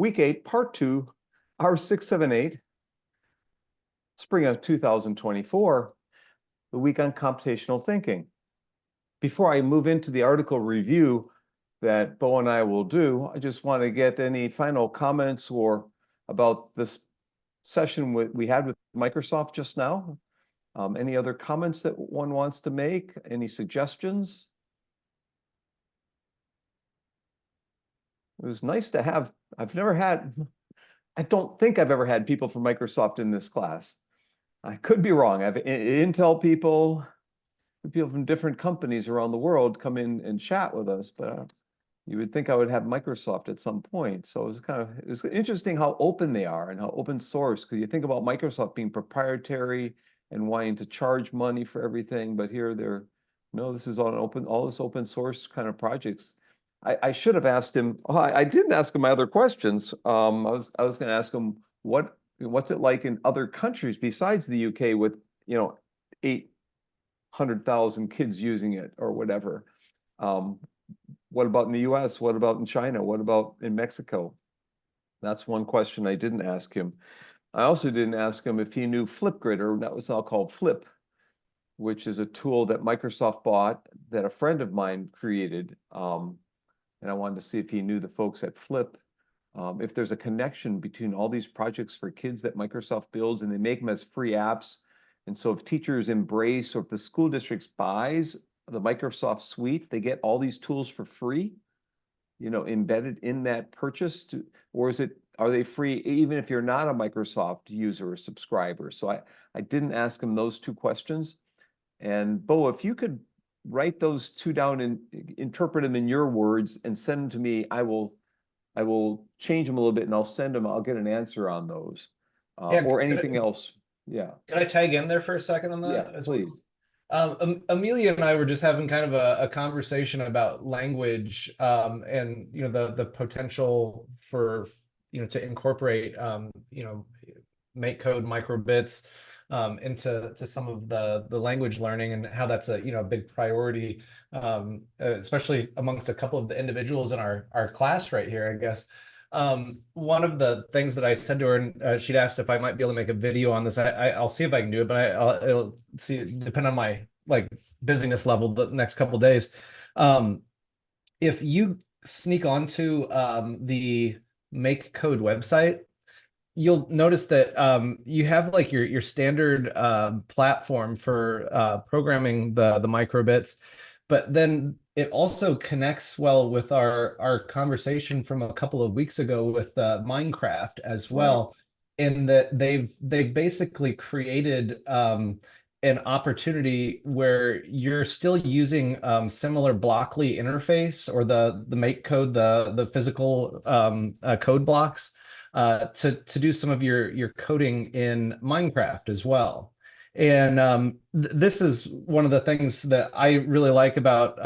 Week 8, Part 2, R678, spring of 2024, the week on computational thinking. Before I move into the article review that Bo and I will do, I just want to get any final comments or about this session we had with Microsoft just now. Any other comments that one wants to make? Any suggestions? It was nice to have, I don't think I've ever had people from Microsoft in this class. I could be wrong. I've Intel people from different companies around the world come in and chat with us, but you would think I would have Microsoft at some point. So it's interesting how open they are and how open source, because you think about Microsoft being proprietary and wanting to charge money for everything, but here this is all this open source kind of projects. I should have asked him. I didn't ask him my other questions. I was going to ask him what's it like in other countries besides the UK with 800,000 kids using it or whatever. What about in the US? What about in China? What about in Mexico? That's one question I didn't ask him. I also didn't ask him if he knew Flipgrid, or that was now called Flip, which is a tool that Microsoft bought that a friend of mine created. And I wanted to see if he knew the folks at Flip, if there's a connection between all these projects for kids that Microsoft builds, and they make them as free apps. And so if teachers embrace, or if the school districts buys the Microsoft suite, they get all these tools for free, embedded in that purchase, or are they free even if you're not a Microsoft user or subscriber? So I didn't ask him those two questions. And Bo, if you could write those two down and interpret them in your words and send them to me, I will change them a little bit and I'll send them. I'll get an answer on those, or anything else. Yeah. Can I tag in there for a second on that? Yeah, as please. Well? Amelia and I were just having kind of a conversation about language, and the potential for to incorporate make code microbits into some of the language learning, and how that's a big priority, especially amongst a couple of the individuals in our class right here, I guess. One of the things that I said to her, and she'd asked if I might be able to make a video on this. I'll see if I can do it, but it'll depend on my busyness level the next couple of days. If you sneak onto the Make Code website, you'll notice that you have your standard platform for programming the microbits, but then it also connects well with our conversation from a couple of weeks ago with Minecraft as well, in that they've basically created an opportunity where you're still using similar Blockly interface, or the Make Code, the physical code blocks, to do some of your coding in Minecraft as well. And this is one of the things that I really like about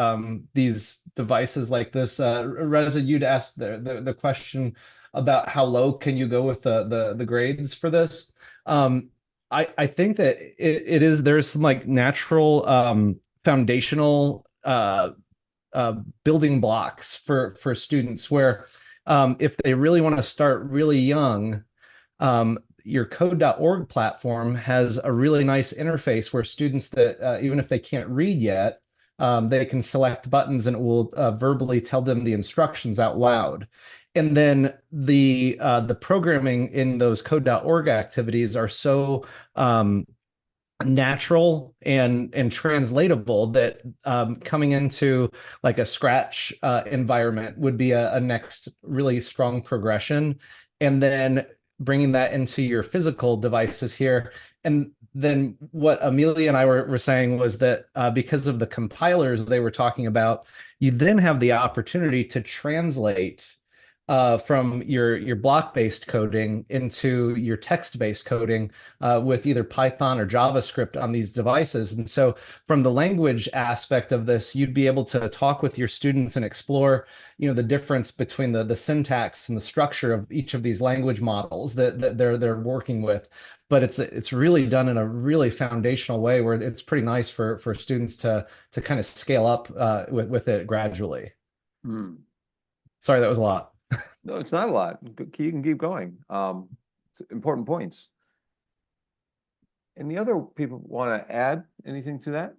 these devices like this. Reza, you'd asked the question about how low can you go with the grades for this. I think that there's some natural foundational building blocks for students, where if they really want to start really young, your code.org platform has a really nice interface where students that even if they can't read yet, they can select buttons and it will verbally tell them the instructions out loud. And then the programming in those code.org activities are so natural and translatable that coming into a Scratch environment would be a next really strong progression. And then bringing that into your physical devices here. And then what Amelia and I were saying was that because of the compilers they were talking about, you then have the opportunity to translate from your block-based coding into your text-based coding with either Python or JavaScript on these devices. And so from the language aspect of this, you'd be able to talk with your students and explore the difference between the syntax and the structure of each of these language models that they're working with. But it's really done in a really foundational way where it's pretty nice for students to kind of scale up with it gradually. Sorry, that was a lot. No, it's not a lot. You can keep going. It's important points. Any other people want to add anything to that?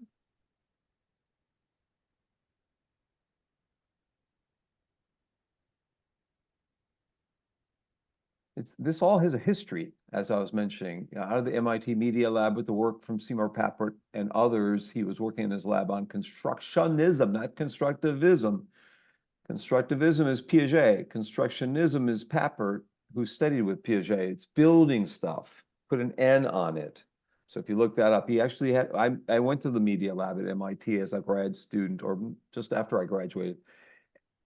This all has a history, as I was mentioning. Out of the MIT Media Lab with the work from Seymour Papert and others, he was working in his lab on constructionism, not constructivism. Constructivism is Piaget. Constructionism is Papert, who studied with Piaget. It's building stuff. Put an N on it. So if you look that up, he actually had, I went to the Media Lab at MIT as a grad student, or just after I graduated,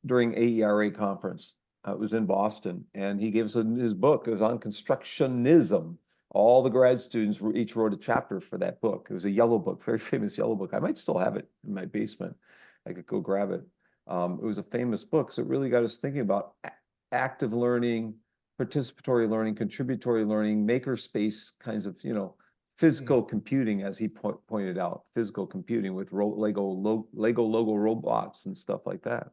during AERA conference. It was in Boston, and he gave us his book. It was on constructionism. All the grad students each wrote a chapter for that book. It was a yellow book, very famous yellow book. I might still have it in my basement. I could go grab it. It was a famous book, so it really got us thinking about active learning, participatory learning, contributory learning, makerspace kinds of, physical computing, as he pointed out, physical computing with Lego logo robots and stuff like that.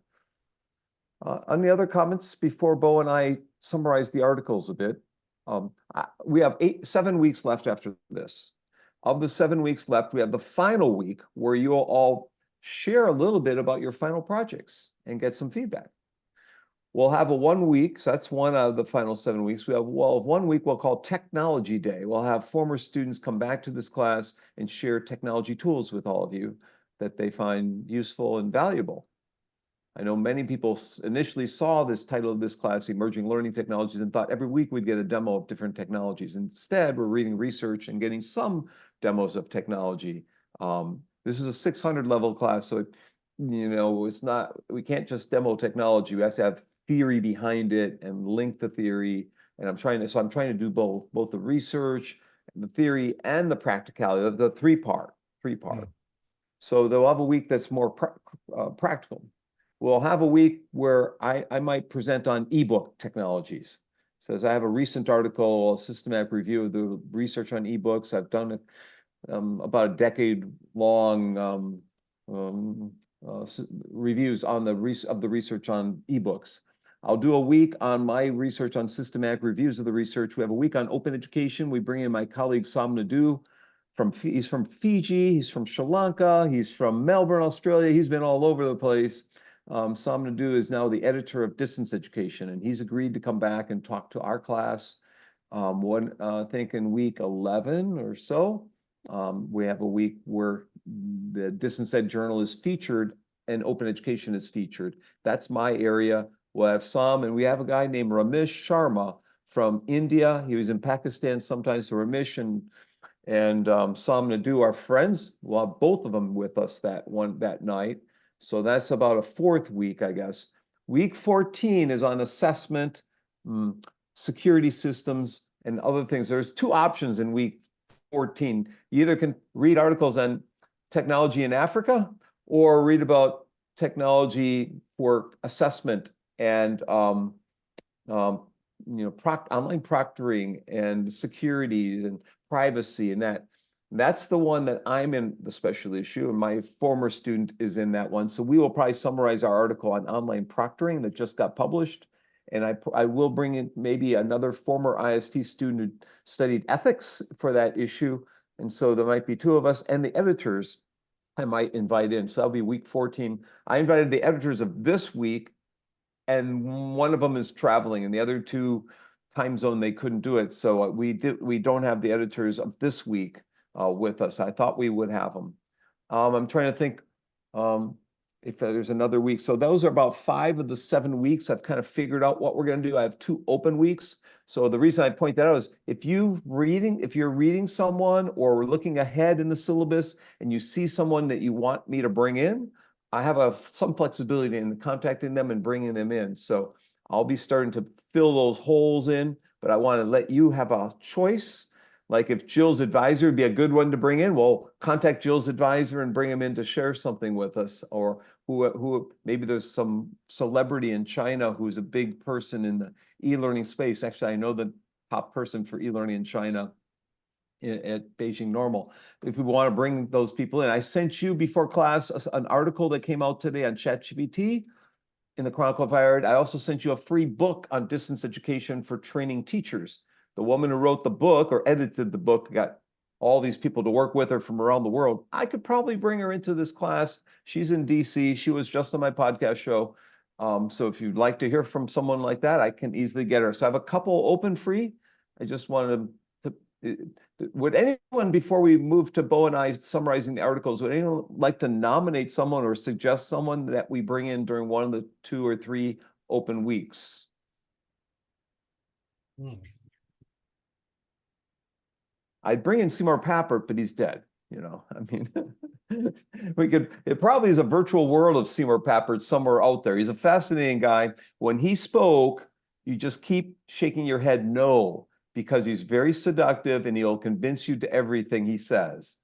Any other comments before Bo and I summarize the articles a bit? We have 7 weeks left after this. Of the 7 weeks left, we have the final week where you'll all share a little bit about your final projects and get some feedback. We'll have a 1 week, so that's one out of the final 7 weeks. We have 1 week we'll call Technology Day. We'll have former students come back to this class and share technology tools with all of you that they find useful and valuable. I know many people initially saw this title of this class, Emerging Learning Technologies, and thought every week we'd get a demo of different technologies. Instead, we're reading research and getting some demos of technology. This is a 600 level class, so it's not, we can't just demo technology. We have to have theory behind it and link the theory. And I'm trying to do both the research, the theory, and the practicality, the three-part. So they'll have a week that's more practical. We'll have a week where I might present on ebook technologies. So as I have a recent article, a systematic review of the research on ebooks. I've done it about a decade-long reviews on the research on ebooks. I'll do a week on my research on systematic reviews of the research. We have a week on open education. We bring in my colleague Sam Naidu. He's from Fiji, he's from Sri Lanka, he's from Melbourne, Australia. He's been all over the place. Sam Naidu is now the editor of Distance Education, and he's agreed to come back and talk to our class. I think in week 11 or so, we have a week where the Distance Ed Journal is featured and open education is featured. That's my area. We'll have Sam, and we have a guy named Ramesh Sharma from India. He was in Pakistan sometimes. So Ramesh and Sam Naidu are friends. We'll have both of them with us that night. So that's about a 4th week, I guess. Week 14 is on assessment, security systems, and other things. There's 2 options in week 14. You either can read articles on technology in Africa or read about technology for assessment and online proctoring and securities and privacy and that. That's the one that I'm in, the special issue, and my former student is in that one. So we will probably summarize our article on online proctoring that just got published. And I will bring in maybe another former IST student who studied ethics for that issue. And so there might be 2 of us, and the editors I might invite in. So that'll be week 14. I invited the editors of this week, and one of them is traveling, and the other 2 time zone, they couldn't do it. So we don't have the editors of this week with us. I thought we would have them. I'm trying to think if there's another week. So those are about 5 of the 7 weeks. I've kind of figured out what we're going to do. I have 2 open weeks. So the reason I point that out is if you're reading someone or we're looking ahead in the syllabus and you see someone that you want me to bring in, I have some flexibility in contacting them and bringing them in. So I'll be starting to fill those holes in, but I want to let you have a choice. Like if Jill's advisor would be a good one to bring in, well, contact Jill's advisor and bring him in to share something with us. Or who maybe there's some celebrity in China who's a big person in the e-learning space. Actually, I know the top person for e-learning in China at Beijing Normal. If we want to bring those people in, I sent you before class an article that came out today on ChatGPT. in the Chronicle of Higher Ed. I also sent you a free book on distance education for training teachers. The woman who wrote the book or edited the book got all these people to work with her from around the world. I could probably bring her into this class. She's in DC. She was just on my podcast show. So if you'd like to hear from someone like that, I can easily get her. So I have a couple open free. I just wanted to, would anyone, before we move to Bo and I summarizing the articles, would anyone like to nominate someone or suggest someone that we bring in during one of the 2 or 3 open weeks? I'd bring in Seymour Papert, but he's dead. You know, I mean, it probably is a virtual world of Seymour Papert somewhere out there. He's a fascinating guy. When he spoke, you just keep shaking your head no, because he's very seductive and he'll convince you to everything he says.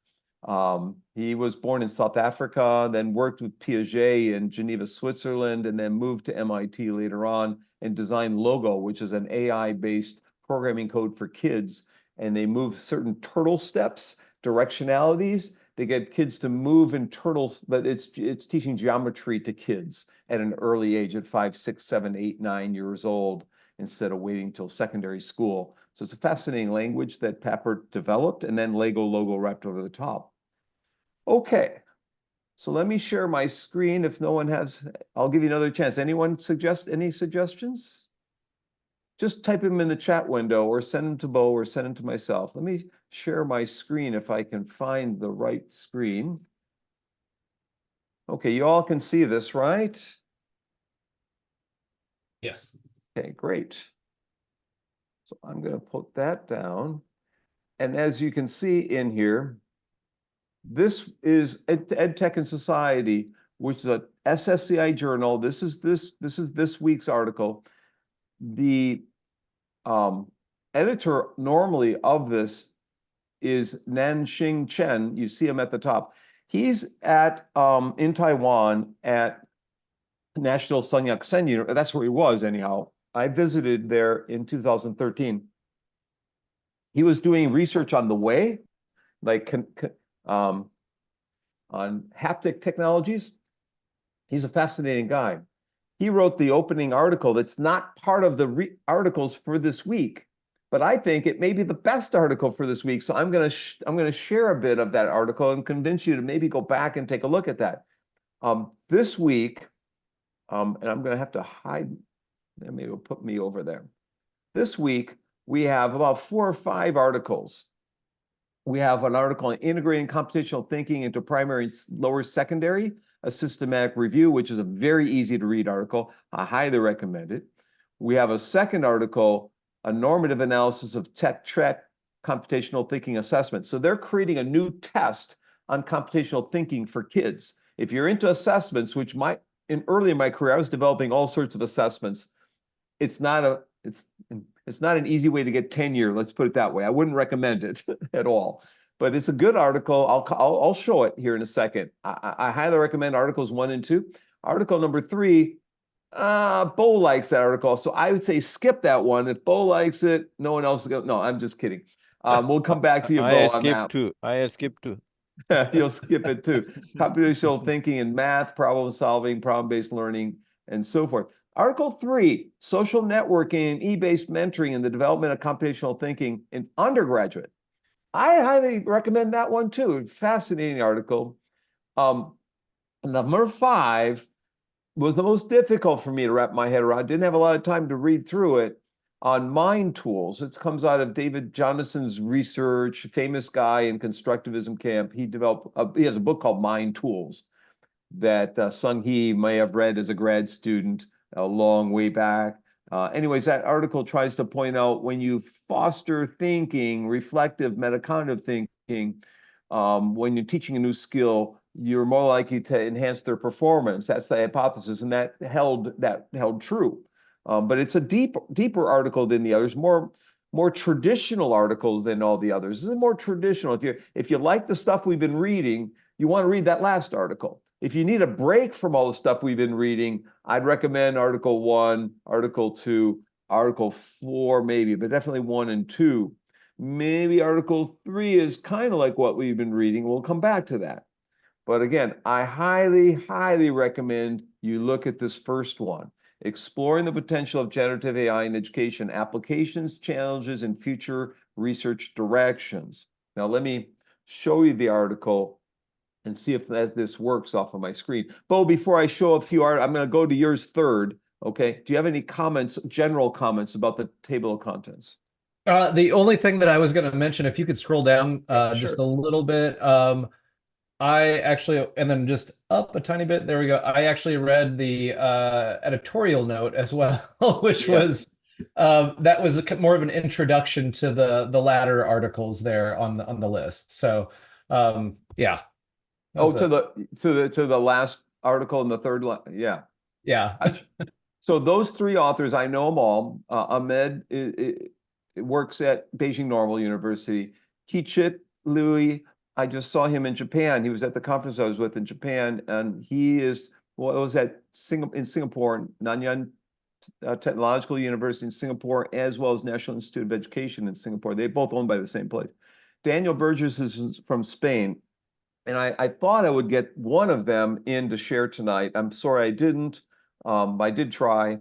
He was born in South Africa, then worked with Piaget in Geneva, Switzerland, and then moved to MIT later on and designed Logo, which is an AI-based programming code for kids. And they move certain turtle steps, directionalities. They get kids to move in turtles, but it's teaching geometry to kids at an early age, at 5, 6, 7, 8, 9 years old, instead of waiting till secondary school. So it's a fascinating language that Papert developed, and then Lego logo wrapped over the top. Okay, so let me share my screen. If no one has, I'll give you another chance. Anyone suggest any suggestions? Just type them in the chat window or send them to Bo or send them to myself. Let me share my screen if I can find the right screen. Okay, you all can see this, right? Yes. Okay, great. So I'm going to put that down. And as you can see in here, this is EdTech and Society, which is a SSCI journal. This is this week's article. The editor normally of this is Nanxing Chen. You see him at the top. He's at in Taiwan at National Sun Yat-sen University. That's where he was anyhow. I visited there in 2013. He was doing research on the way, like on haptic technologies. He's a fascinating guy. He wrote the opening article that's not part of the articles for this week, but I think it may be the best article for this week. So I'm going to share a bit of that article and convince you to maybe go back and take a look at that. This week, and I'm going to have to hide, maybe it'll put me over there. This week, we have about 4 or 5 articles. We have an article on integrating computational thinking into primary and lower secondary, a systematic review, which is a very easy to read article. I highly recommend it. We have a second article, a normative analysis of tech computational thinking assessment. So they're creating a new test on computational thinking for kids. If you're into assessments, which early in my career, I was developing all sorts of assessments. It's not an easy way to get tenure. Let's put it that way. I wouldn't recommend it at all, but it's a good article. I'll show it here in a second. I highly recommend articles 1 and 2. Article number 3, Bo likes that article, so I would say skip that one. If Bo likes it, no one else will go. No, I'm just kidding. We'll come back to you, Bo, on that. I skipped too. You'll skip it too. Computational thinking and math, problem solving, problem-based learning, and so forth. Article 3, social networking and e-based mentoring in the development of computational thinking in undergraduate. I highly recommend that one too. Fascinating article. Number 5 was the most difficult for me to wrap my head around. Didn't have a lot of time to read through it. On mind tools. It comes out of David Jonason's research, famous guy in constructivism camp. He has a book called Mind Tools that Sung Hee may have read as a grad student a long way back. Anyways, that article tries to point out when you foster thinking, reflective, metacognitive thinking, when you're teaching a new skill, you're more likely to enhance their performance. That's the hypothesis, and that held true. But it's a deeper article than the others, more traditional articles than all the others. This is more traditional. If you like the stuff we've been reading, you want to read that last article. If you need a break from all the stuff we've been reading, I'd recommend Article 1, Article 2, Article 4 maybe, but definitely 1 and 2. Maybe Article 3 is kind of like what we've been reading. We'll come back to that. But again, I highly, highly recommend you look at this first one, Exploring the Potential of Generative AI in Education, Applications, Challenges, and Future Research Directions. Now, let me show you the article and see if this works off of my screen. Bo, before I show a few I'm going to go to yours third. Okay. Do you have any comments, general comments about the table of contents? The only thing that I was going to mention, if you could scroll down Yeah, just sure. a little bit, I actually, and then just up a tiny bit, there we go. I actually read the editorial note as well, which Yes. was that was more of an introduction to the latter articles there on the list. So yeah, that was Oh, to the the last article in the third line. Yeah. yeah. Gotcha. So those three authors, I know them all. Ahmed works at Beijing Normal University. Kichit Louis, I just saw him in Japan. He was at the conference I was with in Japan, and he is, well, it was at in Singapore, Nanyang Technological University in Singapore, as well as National Institute of Education in Singapore. They both owned by the same place. Daniel Burgess is from Spain, and I thought I would get one of them in to share tonight. I'm sorry I didn't. I did try,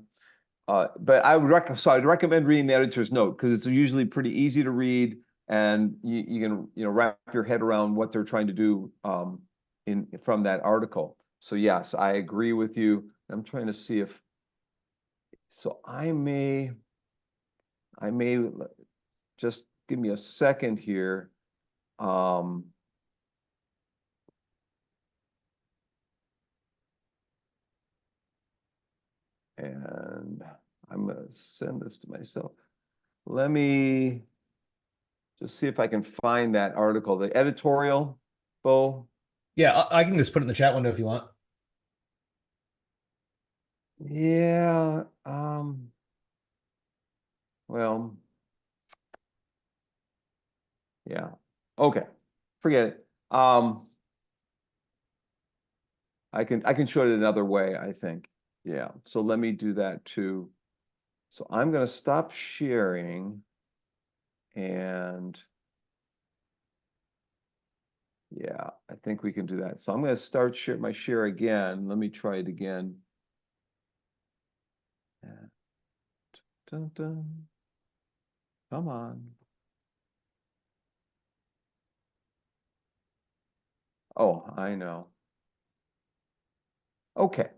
but I'd recommend reading the editor's note because it's usually pretty easy to read, and you can wrap your head around what they're trying to do from that article. So yes, I agree with you. I'm trying to see if I may just give me a second here. Um, and I'm going to send this to myself. Let me just see if I can find that article, the editorial, Bo. Yeah, I can just put it in the chat window if you want. Yeah. Well, yeah. Okay. Forget it. I can show it another way, I think. Yeah. So let me do that too. So I'm going to stop sharing and yeah, I think we can do that. So I'm going to start my share again. Let me try it again. Dun, dun. Come on. Oh, I know. Okay.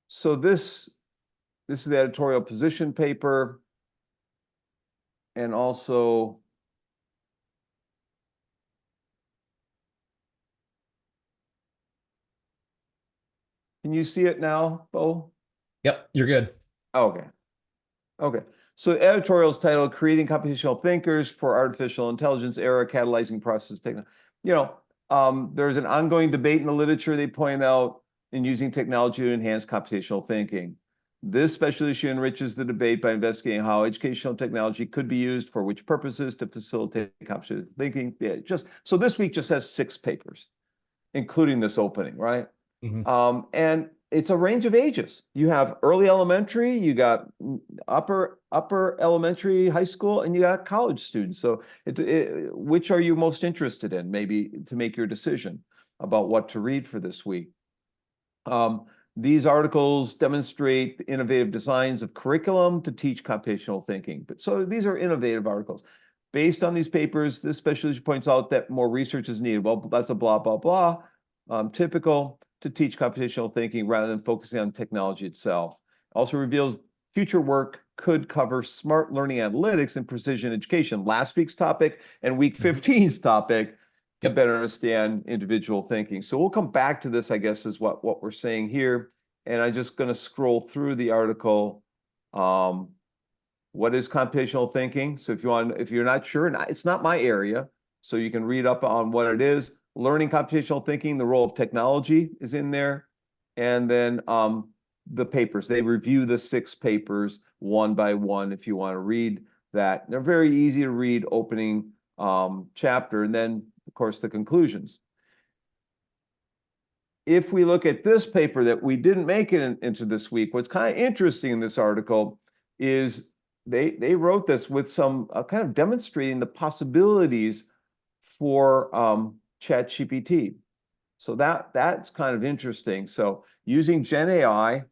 So this is the editorial position paper, and also can you see it now, Bo? Yep, you're good. Okay. Okay. So the editorial is titled Creating Computational Thinkers for Artificial Intelligence Era Catalyzing Process Technology. There's an ongoing debate in the literature, they point out, in using technology to enhance computational thinking. This special issue enriches the debate by investigating how educational technology could be used for which purposes to facilitate computational thinking. Yeah, so this week just has 6 papers, including this opening, right? Mhm. And it's a range of ages. You have early elementary, you got upper elementary, high school, and you got college students. So which are you most interested in, maybe to make your decision about what to read for this week? These articles demonstrate innovative designs of curriculum to teach computational thinking. So these are innovative articles. Based on these papers, this specialist points out that more research is needed. Well, that's a blah, blah, blah. Typical to teach computational thinking rather than focusing on technology itself. Also reveals future work could cover smart learning analytics and precision education, last week's topic and week 15's topic, to Yep. better understand individual thinking. So we'll come back to this, I guess, is what we're saying here. And I'm just going to scroll through the article. What is computational thinking? So if you're not sure, it's not my area, so you can read up on what it is. Learning computational thinking, the role of technology is in there. And then the papers. They review the 6 papers one by one if you want to read that. They're very easy to read, opening chapter, and then, of course, the conclusions. If we look at this paper that we didn't make it into this week, what's kind of interesting in this article is they wrote this with some kind of demonstrating the possibilities for ChatGPT. So that's kind of interesting. So using Gen AI,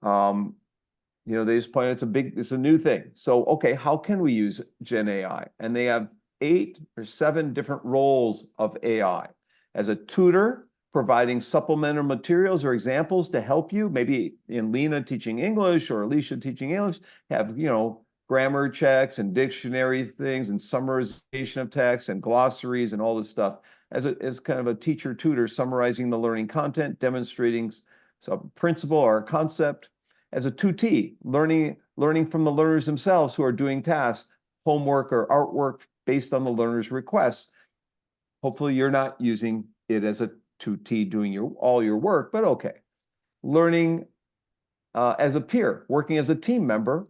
they just point out it's a new thing. So, okay, how can we use Gen AI? And they have 8 or 7 different roles of AI. As a tutor, providing supplemental materials or examples to help you, maybe in Lena teaching English or Alicia teaching English, have, grammar checks and dictionary things and summarization of text and glossaries and all this stuff. As kind of a teacher tutor, summarizing the learning content, demonstrating some principle or concept. As a tutee, learning from the learners themselves who are doing tasks, homework or artwork based on the learner's requests. Hopefully you're not using it as a tutee doing all your work, but okay. Learning as a peer, working as a team member,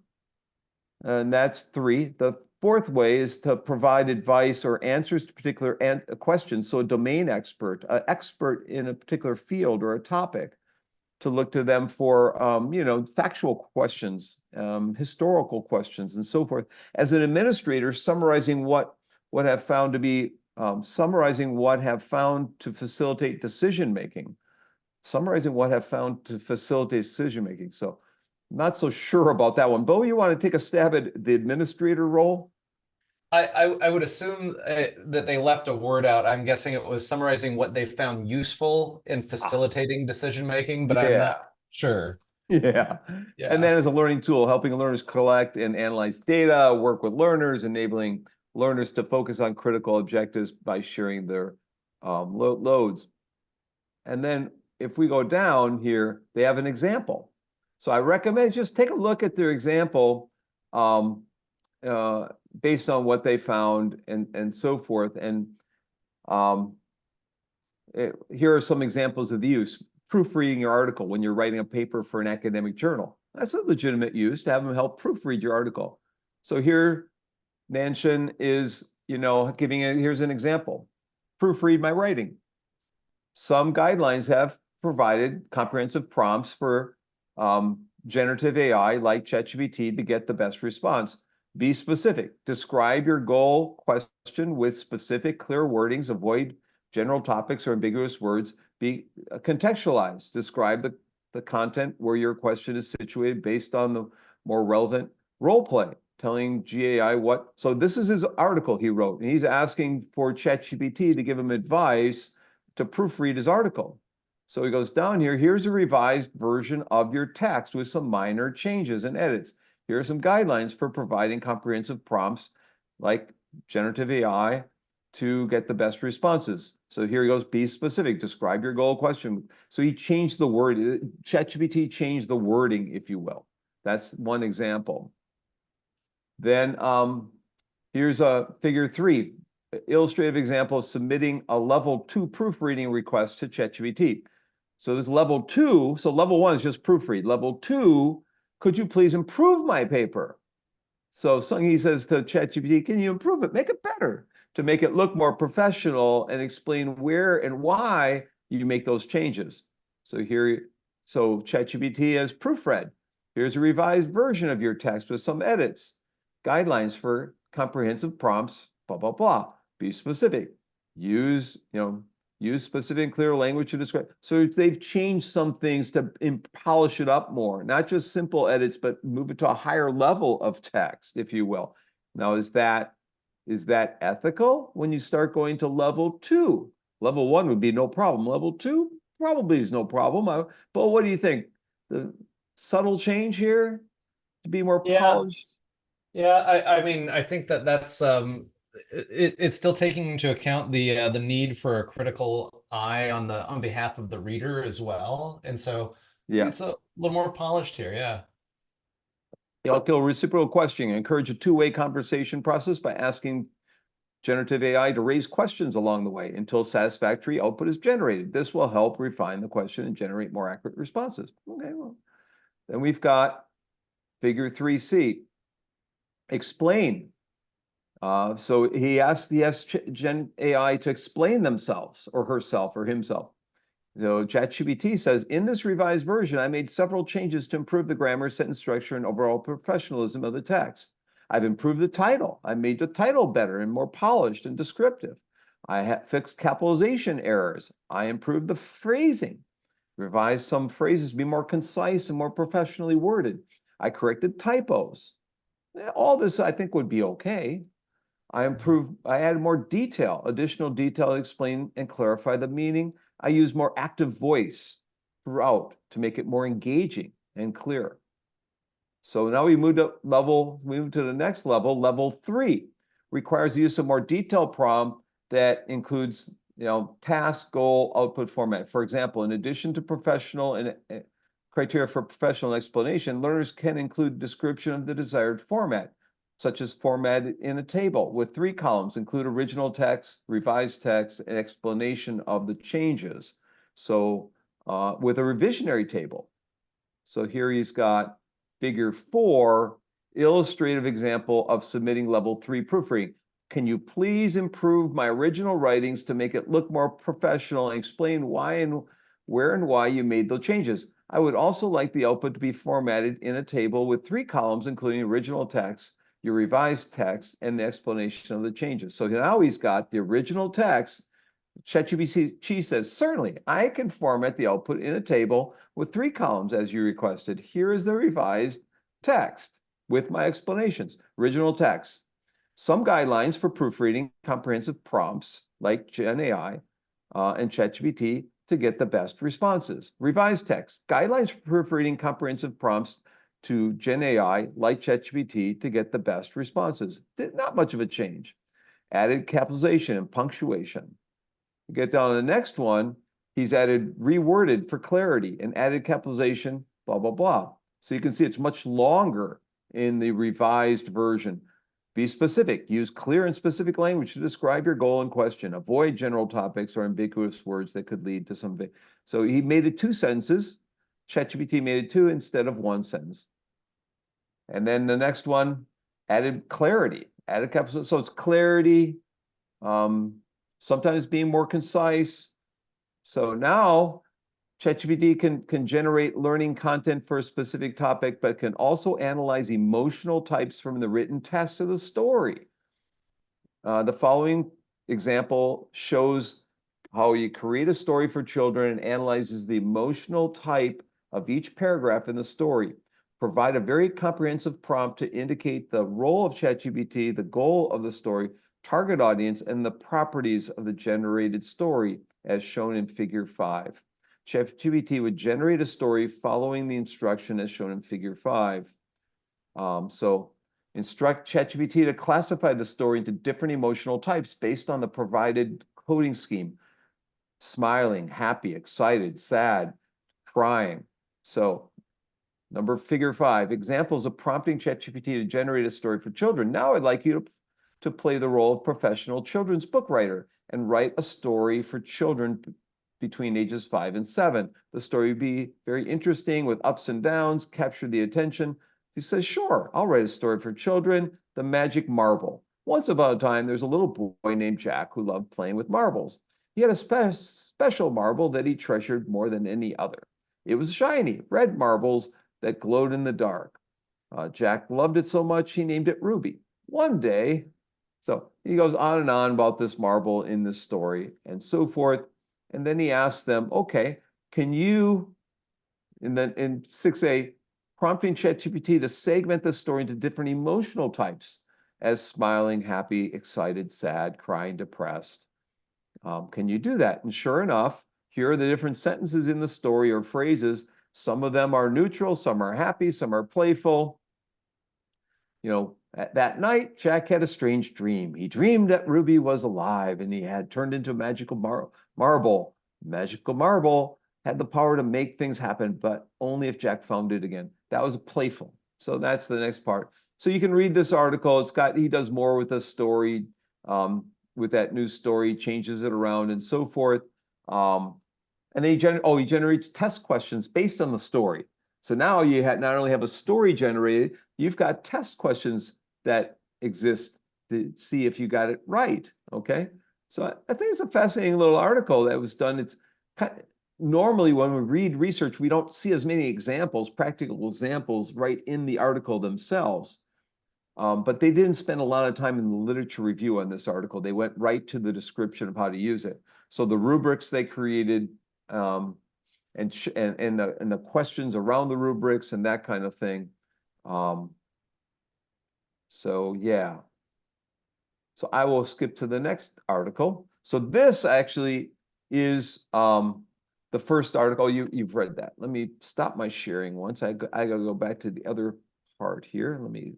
and that's 3. The 4th way is to provide advice or answers to particular questions. So a domain expert, an expert in a particular field or a topic, to look to them for, factual questions, historical questions, and so forth. As an administrator, summarizing what have found to facilitate decision making. Summarizing what have found to facilitate decision making. So, not so sure about that one. Bo, you want to take a stab at the administrator role? I would assume that they left a word out. I'm guessing it was summarizing what they found useful in facilitating decision making, but I'm Yeah. not sure. Yeah. Yeah. And then as a learning tool, helping learners collect and analyze data, work with learners, enabling learners to focus on critical objectives by sharing their loads. And then if we go down here, they have an example. So I recommend just take a look at their example based on what they found and so forth. And here are some examples of the use. Proofreading your article when you're writing a paper for an academic journal. That's a legitimate use, to have them help proofread your article. So here, Nanshan is, here's an example. Proofread my writing. Some guidelines have provided comprehensive prompts for generative AI like ChatGPT to get the best response. Be specific. Describe your goal question with specific, clear wordings. Avoid general topics or ambiguous words. Be contextualized. Describe the content where your question is situated based on the more relevant role play. Telling GAI what. So this is his article he wrote, and he's asking for ChatGPT to give him advice to proofread his article. So he goes down here. Here's a revised version of your text with some minor changes and edits. Here are some guidelines for providing comprehensive prompts like generative AI to get the best responses. So here he goes, be specific, describe your goal question. So he changed the word, ChatGPT changed the wording, if you will. That's one example. Then here's a figure 3, illustrative example of submitting a level 2 proofreading request to ChatGPT. So this level 2, so level 1 is just proofread. Level 2, could you please improve my paper? So he says to ChatGPT, can you improve it? Make it better, to make it look more professional and explain where and why you make those changes. So ChatGPT has proofread. Here's a revised version of your text with some edits. Guidelines for comprehensive prompts, blah, blah, blah. Be specific. Use specific and clear language to describe. So they've changed some things to polish it up more, not just simple edits, but move it to a higher level of text, if you will. Now, is that ethical when you start going to level 2? Level 1 would be no problem. Level 2 probably is no problem. But what do you think? The subtle change here to be more polished? Yeah, I mean, I think that's it's still taking into account the need for a critical eye on behalf of the reader as well, and so Yeah. it's a little more polished here. Yeah. Reciprocal questioning. Encourage a two-way conversation process by asking generative AI to raise questions along the way until satisfactory output is generated. This will help refine the question and generate more accurate responses. Okay, well, then we've got figure 3C. Explain. So he asked the Gen AI to explain themselves or herself or himself. So ChatGPT says, in this revised version, I made several changes to improve the grammar, sentence structure, and overall professionalism of the text. I've improved the title. I made the title better and more polished and descriptive. I fixed capitalization errors. I improved the phrasing, revised some phrases to be more concise and more professionally worded. I corrected typos. All this I think would be okay. I added more detail, additional detail to explain and clarify the meaning. I used more active voice throughout to make it more engaging and clear. So now we moved to the next level. Level 3 requires the use of more detailed prompt that includes, task, goal, output format. For example, in addition to professional and criteria for professional explanation, learners can include description of the desired format, such as formatted in a table with 3 columns, include original text, revised text, and explanation of the changes. So with a revisionary table. So here he's got figure 4, illustrative example of submitting level 3 proofreading. Can you please improve my original writings to make it look more professional and explain why and where and why you made those changes? I would also like the output to be formatted in a table with 3 columns, including original text, your revised text, and the explanation of the changes. So now he's got the original text. ChatGPT says, certainly, I can format the output in a table with 3 columns as you requested. Here is the revised text with my explanations. Original text. Some guidelines for proofreading comprehensive prompts like GenAI and ChatGPT to get the best responses. Revised text. Guidelines for proofreading comprehensive prompts to GenAI like ChatGPT to get the best responses. Not much of a change. Added capitalization and punctuation. Get down to the next one, he's added reworded for clarity and added capitalization, blah, blah, blah. So you can see it's much longer in the revised version. Be specific. Use clear and specific language to describe your goal and question. Avoid general topics or ambiguous words that could lead to some. So he made it 2 sentences. ChatGPT made it 2 instead of 1 sentence. And then the next one, added clarity. Added capitalization. So it's clarity. Sometimes being more concise. So now ChatGPT can generate learning content for a specific topic, but can also analyze emotional types from the written text of the story. The following example shows how you create a story for children and analyzes the emotional type of each paragraph in the story. Provide a very comprehensive prompt to indicate the role of ChatGPT, the goal of the story, target audience, and the properties of the generated story, as shown in figure 5. ChatGPT would generate a story following the instruction as shown in figure 5. So instruct ChatGPT to classify the story into different emotional types based on the provided coding scheme. Smiling, happy, excited, sad, crying. So figure 5, examples of prompting ChatGPT to generate a story for children. Now I'd like you to play the role of professional children's book writer and write a story for children between ages 5 and 7. The story would be very interesting with ups and downs, capture the attention. He says, sure, I'll write a story for children, The Magic Marble. Once upon a time, there's a little boy named Jack who loved playing with marbles. He had a special marble that he treasured more than any other. It was shiny, red marbles that glowed in the dark. Jack loved it so much, he named it Ruby. One day, so he goes on and on about this marble in this story and so forth. And then he asks them, okay, can you, and then in 6A, prompting ChatGPT to segment the story into different emotional types as smiling, happy, excited, sad, crying, depressed. Can you do that? And sure enough, here are the different sentences in the story or phrases. Some of them are neutral, some are happy, some are playful. That night, Jack had a strange dream. He dreamed that Ruby was alive and he had turned into a magical marble. Magical marble had the power to make things happen, but only if Jack found it again. That was playful. So that's the next part. So you can read this article. He does more with the story, with that new story, changes it around and so forth. And then he generates test questions based on the story. So now you not only have a story generated, you've got test questions that exist to see if you got it right, okay? So I think it's a fascinating little article that was done. It's normally when we read research, we don't see as many examples, practical examples right in the article themselves. But they didn't spend a lot of time in the literature review on this article. They went right to the description of how to use it. So the rubrics they created, and the questions around the rubrics and that kind of thing. So yeah. So I will skip to the next article. So this actually is the first article. You've read that. Let me stop my sharing once. I gotta go back to the other part here. Let me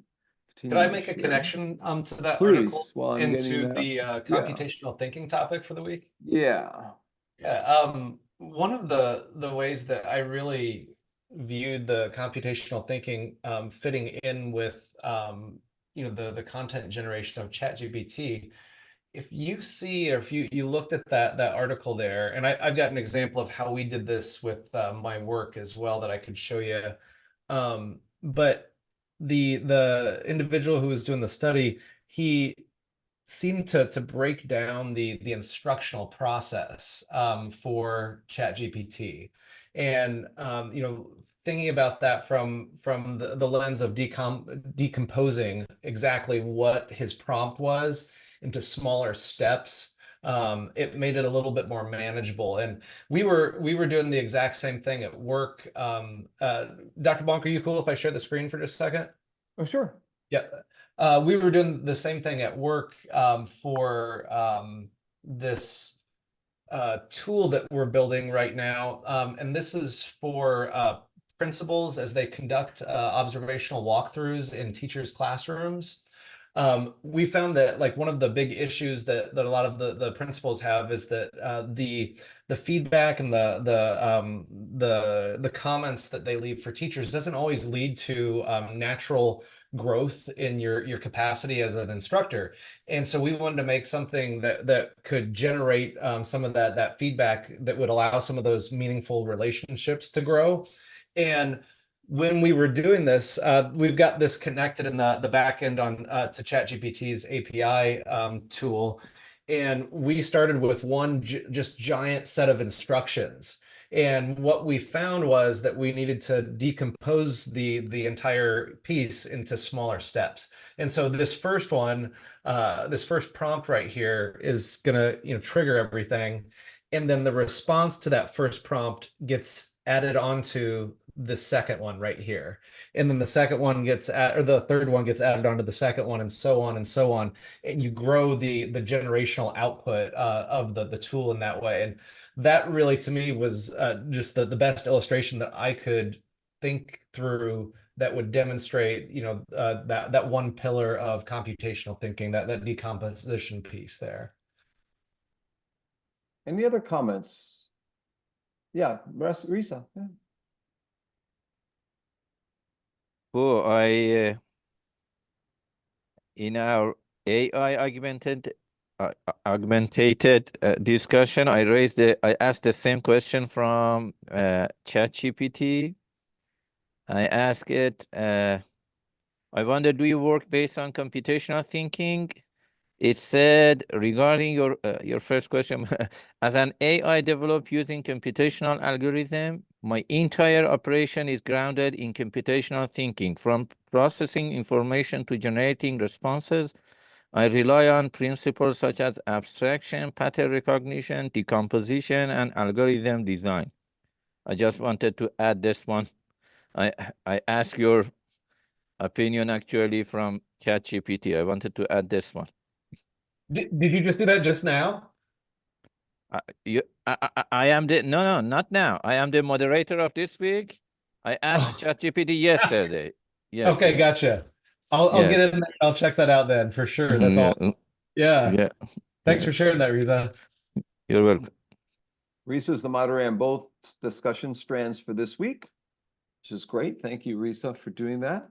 Could I continue to make a share. connection to that article Please, while I'm getting into that. the Yeah. computational thinking topic for the week? Yeah. Yeah, one of the ways that I really viewed the computational thinking fitting in with the content generation of ChatGPT. If you see, or if you looked at that article there, and I've got an example of how we did this with my work as well that I could show you. But the individual who was doing the study, he seemed to break down the instructional process for ChatGPT, and thinking about that from the lens of decomposing exactly what his prompt was into smaller steps. It made it a little bit more manageable, and we were doing the exact same thing at work. Dr. Bonk, are you cool if I share the screen for just a second? Oh, sure. Yeah. We were doing the same thing at work for this tool that we're building right now. And this is for principals as they conduct observational walkthroughs in teachers' classrooms. We found that like one of the big issues that a lot of the principals have is that the feedback and the comments that they leave for teachers doesn't always lead to natural growth in your capacity as an instructor. And so we wanted to make something that could generate some of that feedback that would allow some of those meaningful relationships to grow. And when we were doing this, we've got this connected in the back end on to ChatGPT's API tool. And we started with one just giant set of instructions. And what we found was that we needed to decompose the entire piece into smaller steps. And so this first one, this first prompt right here is gonna, trigger everything. And then the response to that first prompt gets added onto the second one right here. And then the second one or the third one gets added onto the second one, and so on and so on. And you grow the generational output of the tool in that way. And that really to me was just the best illustration that I could think through that would demonstrate that one pillar of computational thinking, that decomposition piece there. Any other comments? Yeah, Risa. Yeah. Oh, in our AI augmented discussion, I asked the same question from ChatGPT. I asked it, I wonder, do you work based on computational thinking? It said, regarding your first question, as an AI developed using computational algorithm, my entire operation is grounded in computational thinking. From processing information to generating responses, I rely on principles such as abstraction, pattern recognition, decomposition, and algorithm design. I just wanted to add this one. I asked your opinion actually from ChatGPT. I wanted to add this one. Did you just do that just now? I am no, not now. I am the moderator of this week. I asked ChatGPT yesterday. Yes, Okay, yes. gotcha. I'll Yes. get in there. I'll check that out then for sure. That's Yeah, awesome. Yeah. yeah, Thanks for sharing yes. that, Rita. You're welcome. Risa is the moderator on both discussion strands for this week, which is great. Thank you, Risa, for doing that.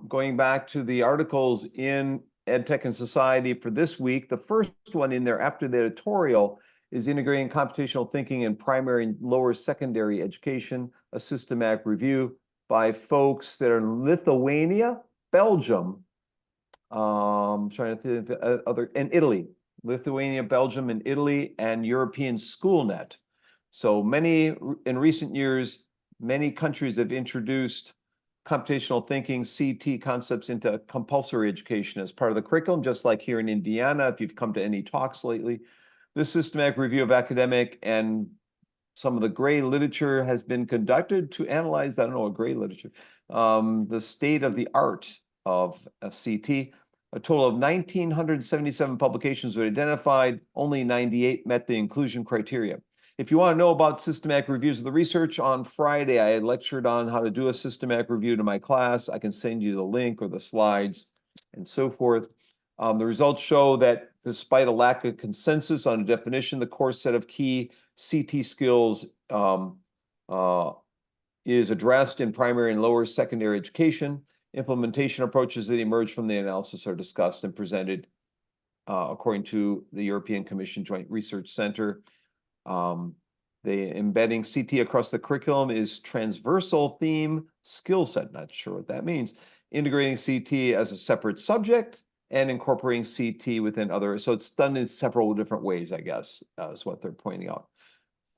Going back to the articles in EdTech and Society for this week, the first one in there after the editorial is integrating computational thinking in primary and lower secondary education, a systematic review by folks that are in Lithuania, Belgium, trying to think of and Italy. Lithuania, Belgium, and Italy, and European SchoolNet. So in recent years, many countries have introduced computational thinking, CT concepts into compulsory education as part of the curriculum, just like here in Indiana, if you've come to any talks lately. This systematic review of academic and some of the gray literature has been conducted to analyze, I don't know, what gray literature, the state of the art of a CT. A total of 1,977 publications were identified, only 98 met the inclusion criteria. If you want to know about systematic reviews of the research, on Friday I had lectured on how to do a systematic review to my class. I can send you the link or the slides and so forth. The results show that despite a lack of consensus on a definition, the core set of key CT skills is addressed in primary and lower secondary education. Implementation approaches that emerge from the analysis are discussed and presented according to the European Commission Joint Research Center. The embedding CT across the curriculum is transversal theme skill set. Not sure what that means. Integrating CT as a separate subject and incorporating CT within other. So it's done in several different ways, I guess, is what they're pointing out.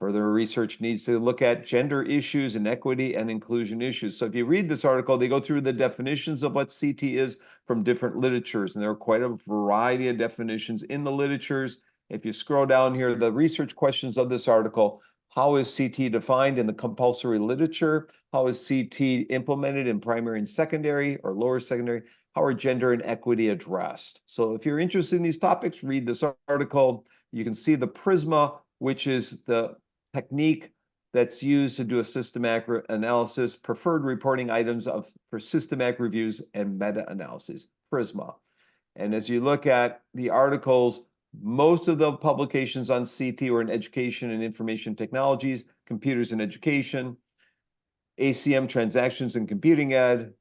Further research needs to look at gender issues and equity and inclusion issues. So if you read this article, they go through the definitions of what CT is from different literatures, and there are quite a variety of definitions in the literatures. If you scroll down here, the research questions of this article, how is CT defined in the compulsory literature? How is CT implemented in primary and secondary or lower secondary? How are gender and equity addressed? So if you're interested in these topics, read this article. You can see the PRISMA, which is the technique that's used to do a systematic analysis, preferred reporting items for systematic reviews and meta-analysis, PRISMA. And as you look at the articles, most of the publications on CT were in education and information technologies, computers and education, ACM transactions and computing ed,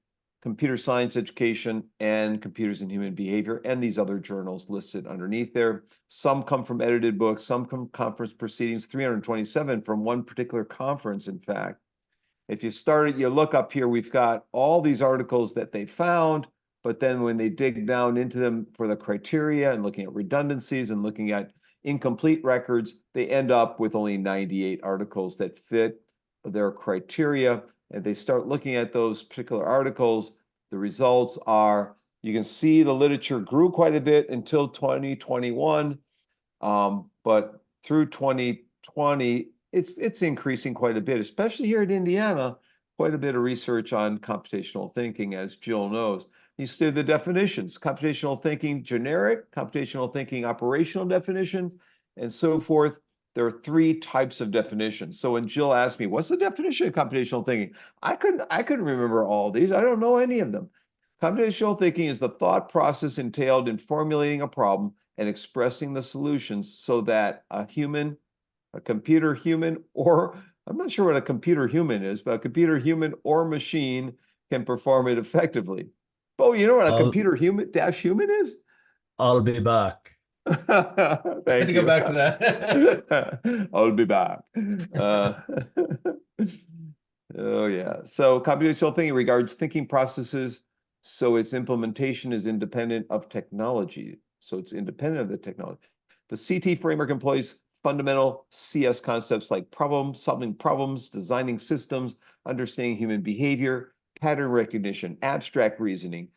computer science education, and computers and human behavior, and these other journals listed underneath there. Some come from edited books, some from conference proceedings, 327 from one particular conference, in fact. If you look up here, we've got all these articles that they found, but then when they dig down into them for the criteria and looking at redundancies and looking at incomplete records, they end up with only 98 articles that fit their criteria. And they start looking at those particular articles, the results are, you can see the literature grew quite a bit until 2021, but through 2020, it's increasing quite a bit, especially here in Indiana, quite a bit of research on computational thinking, as Jill knows. You see the definitions, computational thinking generic, computational thinking operational definitions, and so forth. There are 3 types of definitions. So when Jill asked me, what's the definition of computational thinking? I couldn't remember all these. I don't know any of them. Computational thinking is the thought process entailed in formulating a problem and expressing the solutions so that a computer human, or I'm not sure what a computer human is, but a computer human or machine can perform it effectively. Oh, you know what a computer human is? I'll be back. Thank I had to you. go back to that. I'll be back. Oh yeah. So computational thinking regards thinking processes, so its implementation is independent of technology. So it's independent of the technology. The CT framework employs fundamental CS concepts like solving problems, designing systems, understanding human behavior, pattern recognition, abstract reasoning,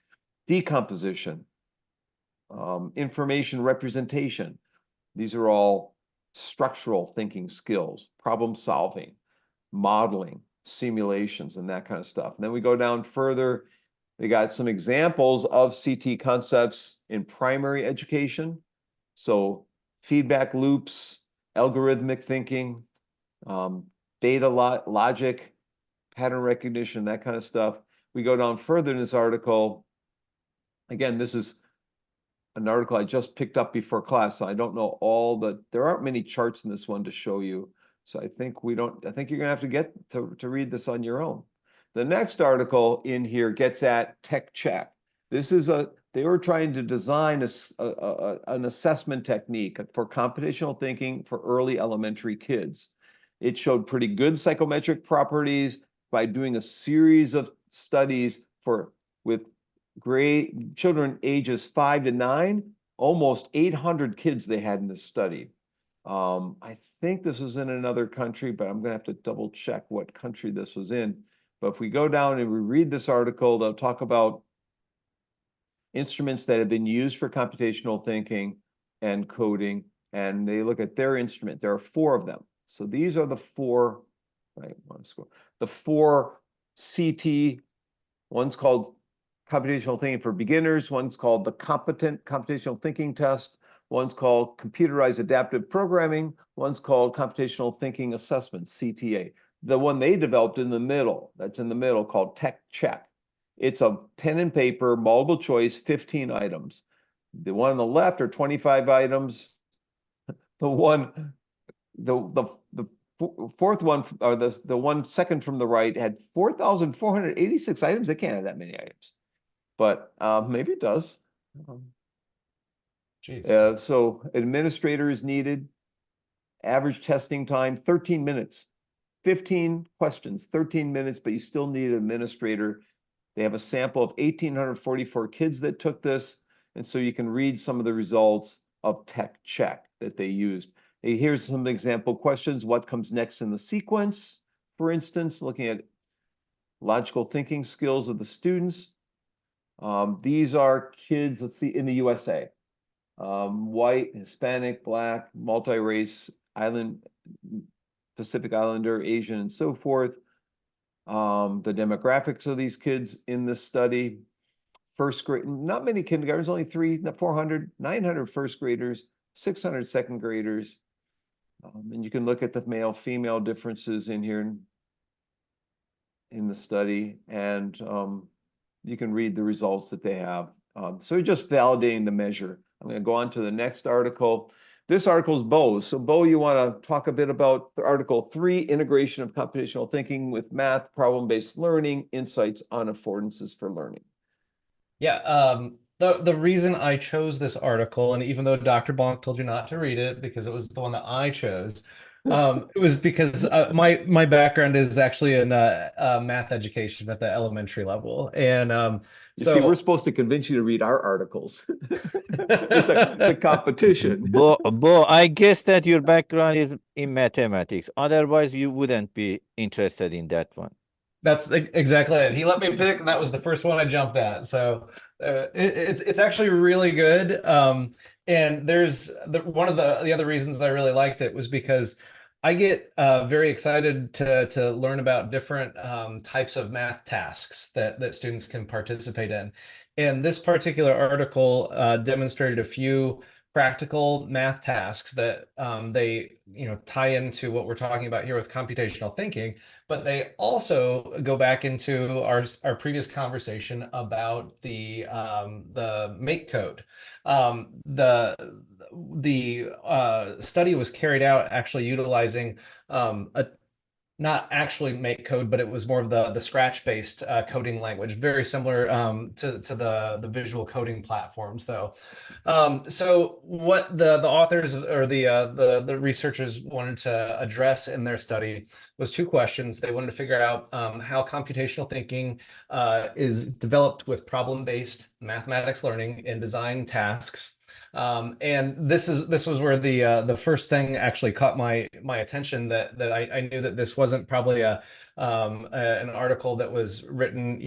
decomposition, information representation. These are all structural thinking skills, problem solving, modeling, simulations, and that kind of stuff. And then we go down further. They got some examples of CT concepts in primary education. So feedback loops, algorithmic thinking, data logic, pattern recognition, that kind of stuff. We go down further in this article. Again, this is an article I just picked up before class, so I don't know there aren't many charts in this one to show you. So I think you're gonna have to get to read this on your own. The next article in here gets at Tech Check. They were trying to design an assessment technique for computational thinking for early elementary kids. It showed pretty good psychometric properties by doing a series of studies with children ages 5 to 9, almost 800 kids they had in this study. I think this was in another country, but I'm gonna have to double check what country this was in. But if we go down and we read this article, they'll talk about instruments that have been used for computational thinking and coding, and they look at their instrument. There are 4 of them. So these are the 4, right? The 4 CT. One's called computational thinking for beginners. One's called the competent computational thinking test. One's called computerized adaptive programming. One's called computational thinking assessment, CTA. The one they developed in the middle, that's in the middle, called Tech Check. It's a pen and paper, multiple choice, 15 items. The one on the left are 25 items. The fourth one, or the one second from the right, had 4,486 items. It can't have that many items, but maybe it does. Jeez. So administrator is needed. Average testing time, 13 minutes. 15 questions, 13 minutes, but you still need an administrator. They have a sample of 1,844 kids that took this, and so you can read some of the results of Tech Check that they used. Hey, here's some example questions. What comes next in the sequence? For instance, looking at logical thinking skills of the students. These are kids, let's see, in the USA. White, Hispanic, Black, multi-race, island, Pacific Islander, Asian, and so forth. The demographics of these kids in this study. First grade, not many kindergartens, only 400, 900 first graders, 600 second graders. And you can look at the male-female differences in here in the study, and you can read the results that they have. So you're just validating the measure. I'm going to go on to the next article. This article is Bo's. So Bo, you want to talk a bit about Article 3, Integration of Computational Thinking with Math, Problem-Based Learning, Insights on Affordances for Learning. Yeah, the reason I chose this article, and even though Dr. Bonk told you not to read it because it was the one that I chose, it was because my background is actually in math education at the elementary level, and You see, we're supposed to convince you to read our articles. It's a competition. Bo, I guess that your background is in mathematics. Otherwise, you wouldn't be interested in that one. That's exactly it. He let me pick, and that was the first one I jumped at. So it's actually really good. And there's one of the other reasons I really liked it was because I get very excited to learn about different types of math tasks that students can participate in. And this particular article demonstrated a few practical math tasks that they tie into what we're talking about here with computational thinking, but they also go back into our previous conversation about the make code. The study was carried out actually utilizing not actually make code, but it was more of the Scratch-based coding language, very similar to the visual coding platforms, though. So what the authors or the researchers wanted to address in their study was 2 questions. They wanted to figure out how computational thinking is developed with problem-based mathematics learning in design tasks. And this was where the first thing actually caught my attention, that I knew that this wasn't probably an article that was written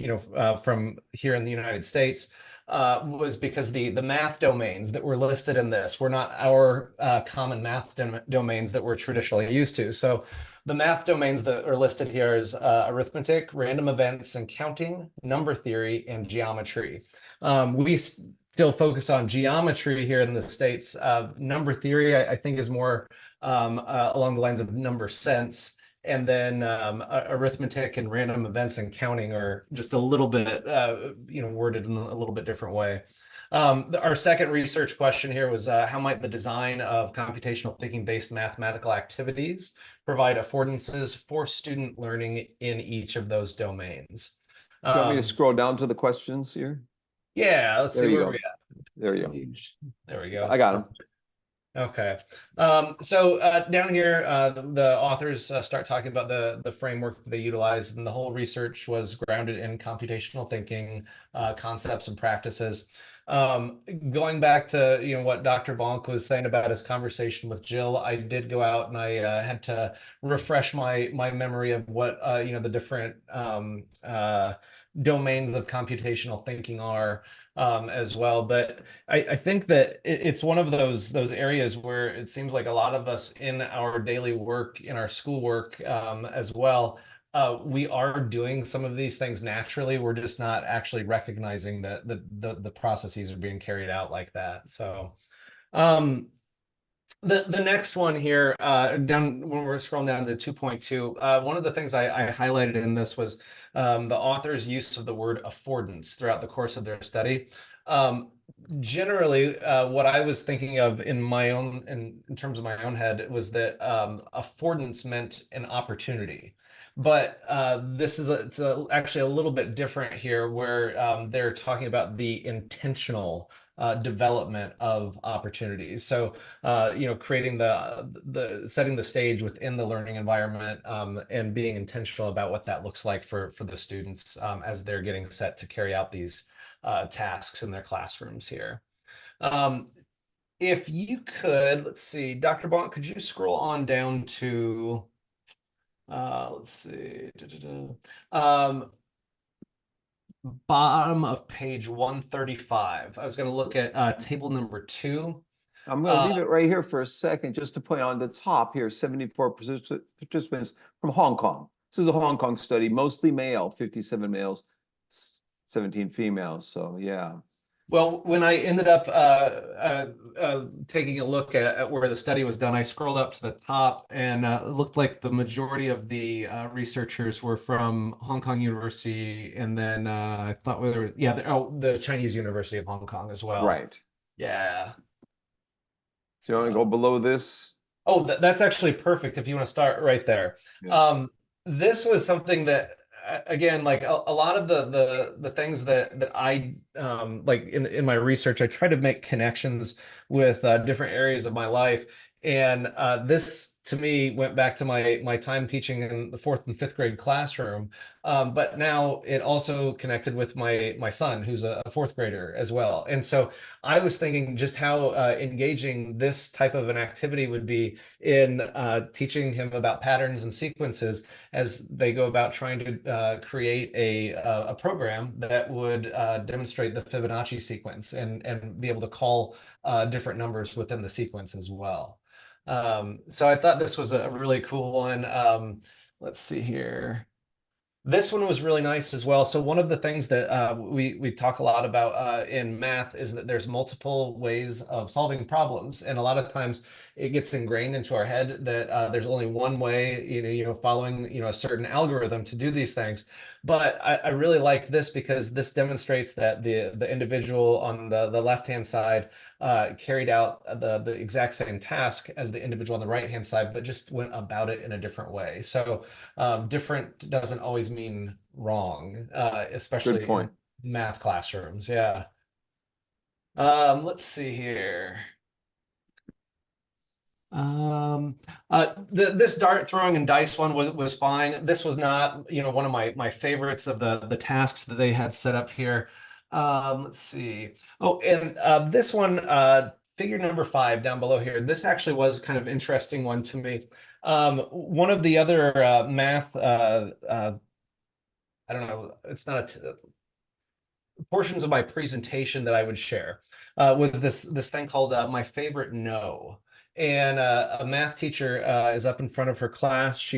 from here in the United States, was because the math domains that were listed in this were not our common math domains that we're traditionally used to. So the math domains that are listed here is arithmetic, random events and counting, number theory, and geometry. We still focus on geometry here in the States. Number theory, I think, is more along the lines of number sense. And then arithmetic and random events and counting are just a little bit, worded in a little bit different way. Our second research question here was how might the design of computational thinking-based mathematical activities provide affordances for student learning in each of those domains? Do you want me to scroll down to the questions here? Yeah, let's see where we're at. There you go. There we go. I got them. Okay. So down here, the authors start talking about the framework that they utilize, and the whole research was grounded in computational thinking concepts and practices. Going back to what Dr. Bonk was saying about his conversation with Jill, I did go out and I had to refresh my memory of what the different domains of computational thinking are as well. But I think that it's one of those areas where it seems like a lot of us in our daily work, in our schoolwork as well, we are doing some of these things naturally. We're just not actually recognizing that the processes are being carried out like that. So the next one here, down when we're scrolling down to 2.2, one of the things I highlighted in this was the author's use of the word affordance throughout the course of their study. Generally, what I was thinking of in my own, in terms of my own head, was that affordance meant an opportunity. But this is actually a little bit different here, where they're talking about the intentional development of opportunities. So creating the setting the stage within the learning environment, and being intentional about what that looks like for the students as they're getting set to carry out these tasks in their classrooms here. If you could, let's see, Dr. Bonk, could you scroll on down to, let's see, bottom of page 135. I was going to look at table number 2. I'm going to leave it right here for a second, just to point on the top here, 74 participants from Hong Kong. This is a Hong Kong study, mostly male, 57 males, 17 females. So yeah. Well, when I ended up taking a look at where the study was done, I scrolled up to the top, and it looked like the majority of the researchers were from Hong Kong University, and then I thought the Chinese University of Hong Kong as well. Right. Yeah. So you want to go below this? Oh, that's actually perfect if you want to start right there. Yeah. This was something that, again, like a lot of the things that I like in my research, I try to make connections with different areas of my life, and this to me went back to my time teaching in the 4th and 5th grade classroom, but now it also connected with my son, who's a 4th grader as well. And so I was thinking just how engaging this type of an activity would be in teaching him about patterns and sequences as they go about trying to create a program that would demonstrate the Fibonacci sequence and be able to call different numbers within the sequence as well. So I thought this was a really cool one. Let's see here. This one was really nice as well. So one of the things that we talk a lot about in math is that there's multiple ways of solving problems, and a lot of times it gets ingrained into our head that there's only one way, following a certain algorithm to do these things. But I really like this because this demonstrates that the individual on the left-hand side carried out the exact same task as the individual on the right-hand side, but just went about it in a different way. So different doesn't always mean wrong, especially Good point. in math classrooms. Yeah. Let's see here. This dart throwing and dice one was fine. This was not, one of my favorites of the tasks that they had set up here. Let's see. Oh, and this one, figure number 5 down below here. This actually was kind of interesting one to me. One of the other math, I don't know, it's not portions of my presentation that I would share was this thing called My Favorite No. And a math teacher is up in front of her class.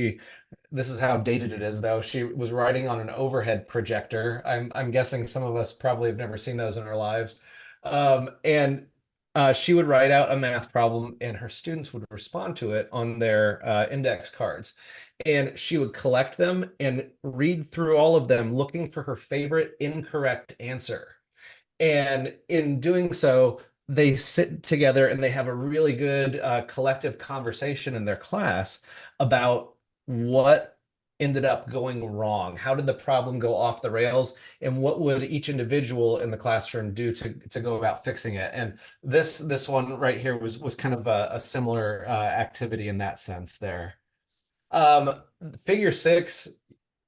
This is how dated it is, though. She was writing on an overhead projector. I'm guessing some of us probably have never seen those in our lives. And she would write out a math problem, and her students would respond to it on their index cards. And she would collect them and read through all of them, looking for her favorite incorrect answer. And in doing so, they sit together and they have a really good collective conversation in their class about what ended up going wrong. How did the problem go off the rails? And what would each individual in the classroom do to go about fixing it? And this one right here was kind of a similar activity in that sense there. Figure 6,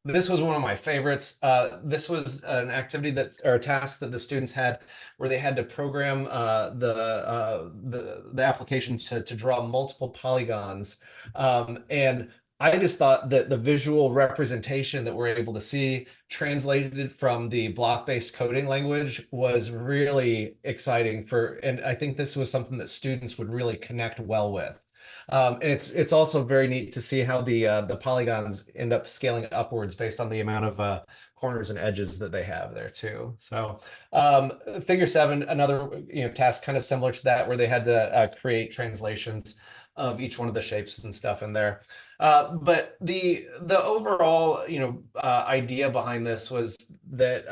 This was one of my favorites. This was an activity that, or a task that the students had, where they had to program the application to draw multiple polygons, and I just thought that the visual representation that we're able to see translated from the block-based coding language was really exciting and I think this was something that students would really connect well with. And it's also very neat to see how the polygons end up scaling upwards based on the amount of corners and edges that they have there too. So figure 7, another task kind of similar to that, where they had to create translations of each one of the shapes and stuff in there. But the overall idea behind this was that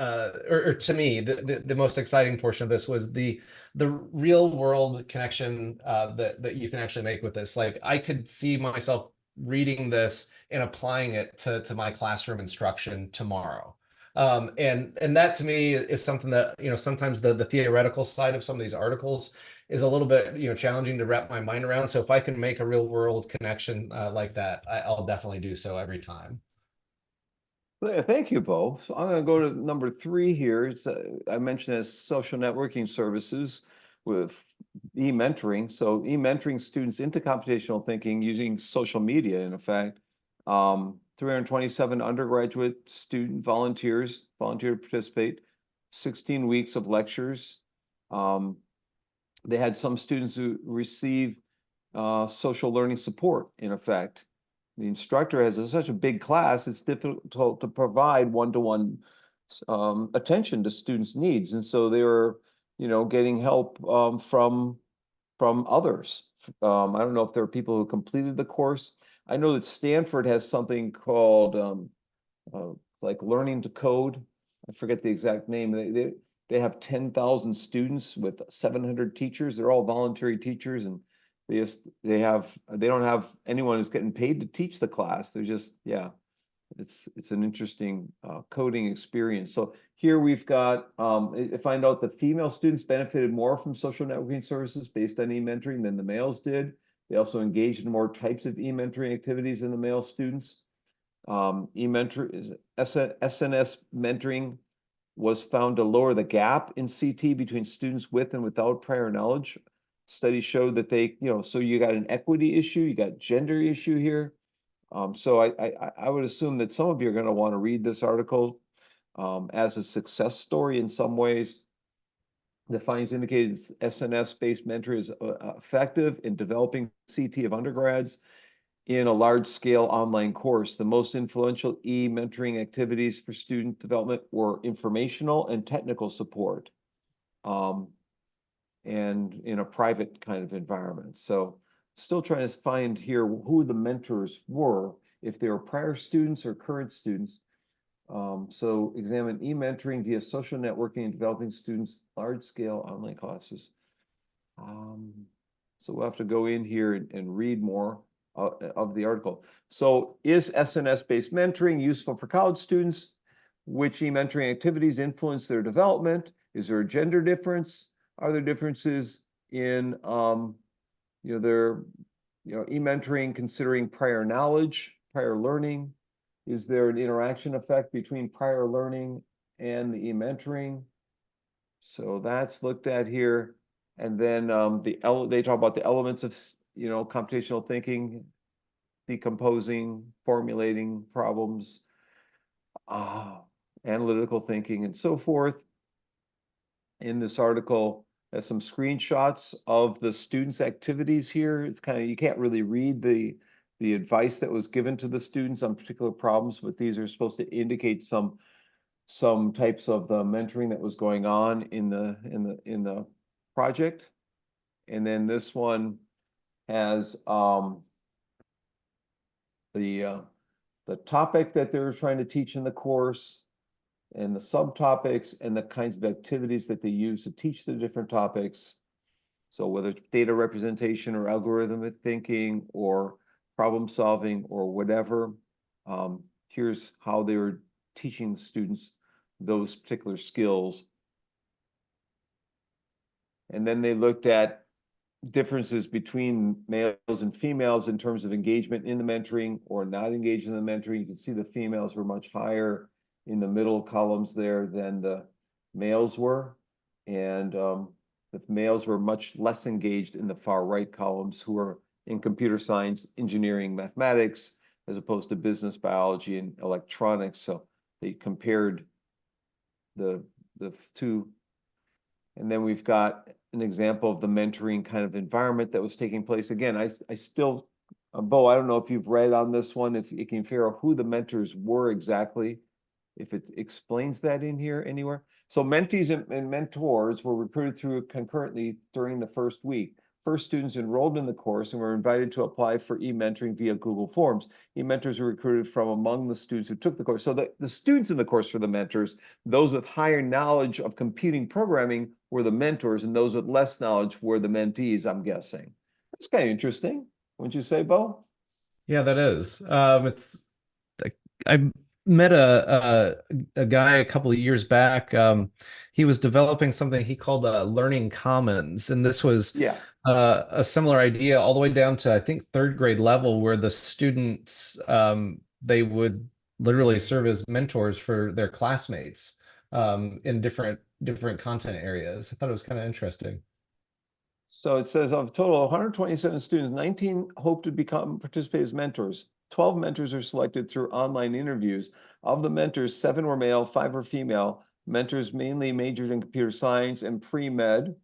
or to me the most exciting portion of this was the real world connection that you can actually make with this. Like, I could see myself reading this and applying it to my classroom instruction tomorrow. And that to me is something that, sometimes the theoretical side of some of these articles is a little bit, challenging to wrap my mind around. So if I can make a real world connection like that, I'll definitely do so every time. Thank you, Bo. So I'm going to go to number 3 here. It's I mentioned as social networking services with e-mentoring. So e-mentoring students into computational thinking using social media, in effect. 327 undergraduate student volunteered to participate, 16 weeks of lectures. They had some students who receive social learning support, in effect. The instructor has such a big class, it's difficult to provide one-to-one attention to students' needs. And so they were, getting help from others. I don't know if there are people who completed the course. I know that Stanford has something called like Learning to Code. I forget the exact name. They have 10,000 students with 700 teachers. They're all voluntary teachers, and they don't have anyone who's getting paid to teach the class. They're just, yeah, it's an interesting coding experience. So here we've got, find out the female students benefited more from social networking services based on e-mentoring than the males did. They also engaged in more types of e-mentoring activities than the male students. SNS mentoring was found to lower the gap in CT between students with and without prior knowledge. Studies showed that so you got an equity issue, you got gender issue here. So I would assume that some of you are going to want to read this article as a success story in some ways. The findings indicated SNS-based mentor is effective in developing CT of undergrads in a large-scale online course. The most influential e-mentoring activities for student development were informational and technical support, and in a private kind of environment. So still trying to find here who the mentors were, if they were prior students or current students. So examine e-mentoring via social networking and developing students large-scale online classes. So we'll have to go in here and read more of the article. So is SNS-based mentoring useful for college students? Which e-mentoring activities influence their development? Is there a gender difference? Are there differences in their e-mentoring considering prior knowledge, prior learning? Is there an interaction effect between prior learning and the e-mentoring? So that's looked at here. And then they talk about the elements of computational thinking, decomposing, formulating problems, analytical thinking, and so forth. In this article, there's some screenshots of the students' activities here. It's kind of, you can't really read the advice that was given to the students on particular problems, but these are supposed to indicate some types of the mentoring that was going on in the project. And then this one has the topic that they're trying to teach in the course, and the subtopics, and the kinds of activities that they use to teach the different topics. So whether it's data representation or algorithmic thinking or problem solving or whatever, here's how they were teaching students those particular skills. And then they looked at differences between males and females in terms of engagement in the mentoring or not engaged in the mentoring. You can see the females were much higher in the middle columns there than the males were. And the males were much less engaged in the far right columns, who are in computer science, engineering, mathematics, as opposed to business, biology, and electronics. So they compared the two. And then we've got an example of the mentoring kind of environment that was taking place. Again, I still, Bo, I don't know if you've read on this one, if you can figure out who the mentors were exactly, if it explains that in here anywhere. So mentees and mentors were recruited through concurrently during the first week. First students enrolled in the course and were invited to apply for e-mentoring via Google Forms. E-mentors were recruited from among the students who took the course. So the students in the course were the mentors. Those with higher knowledge of computing programming were the mentors, and those with less knowledge were the mentees, I'm guessing. That's kind of interesting, wouldn't you say, Bo? Yeah, that is. It's I met a guy a couple of years back. He was developing something he called Learning Commons, and this was Yeah. A similar idea all the way down to, I think, third grade level, where the students they would literally serve as mentors for their classmates in different content areas. I thought it was kind of interesting. So it says of total 127 students, 19 hope to participate as mentors. 12 mentors are selected through online interviews. Of the mentors, 7 were male, 5 were female. Mentors mainly majored in computer science and pre-med.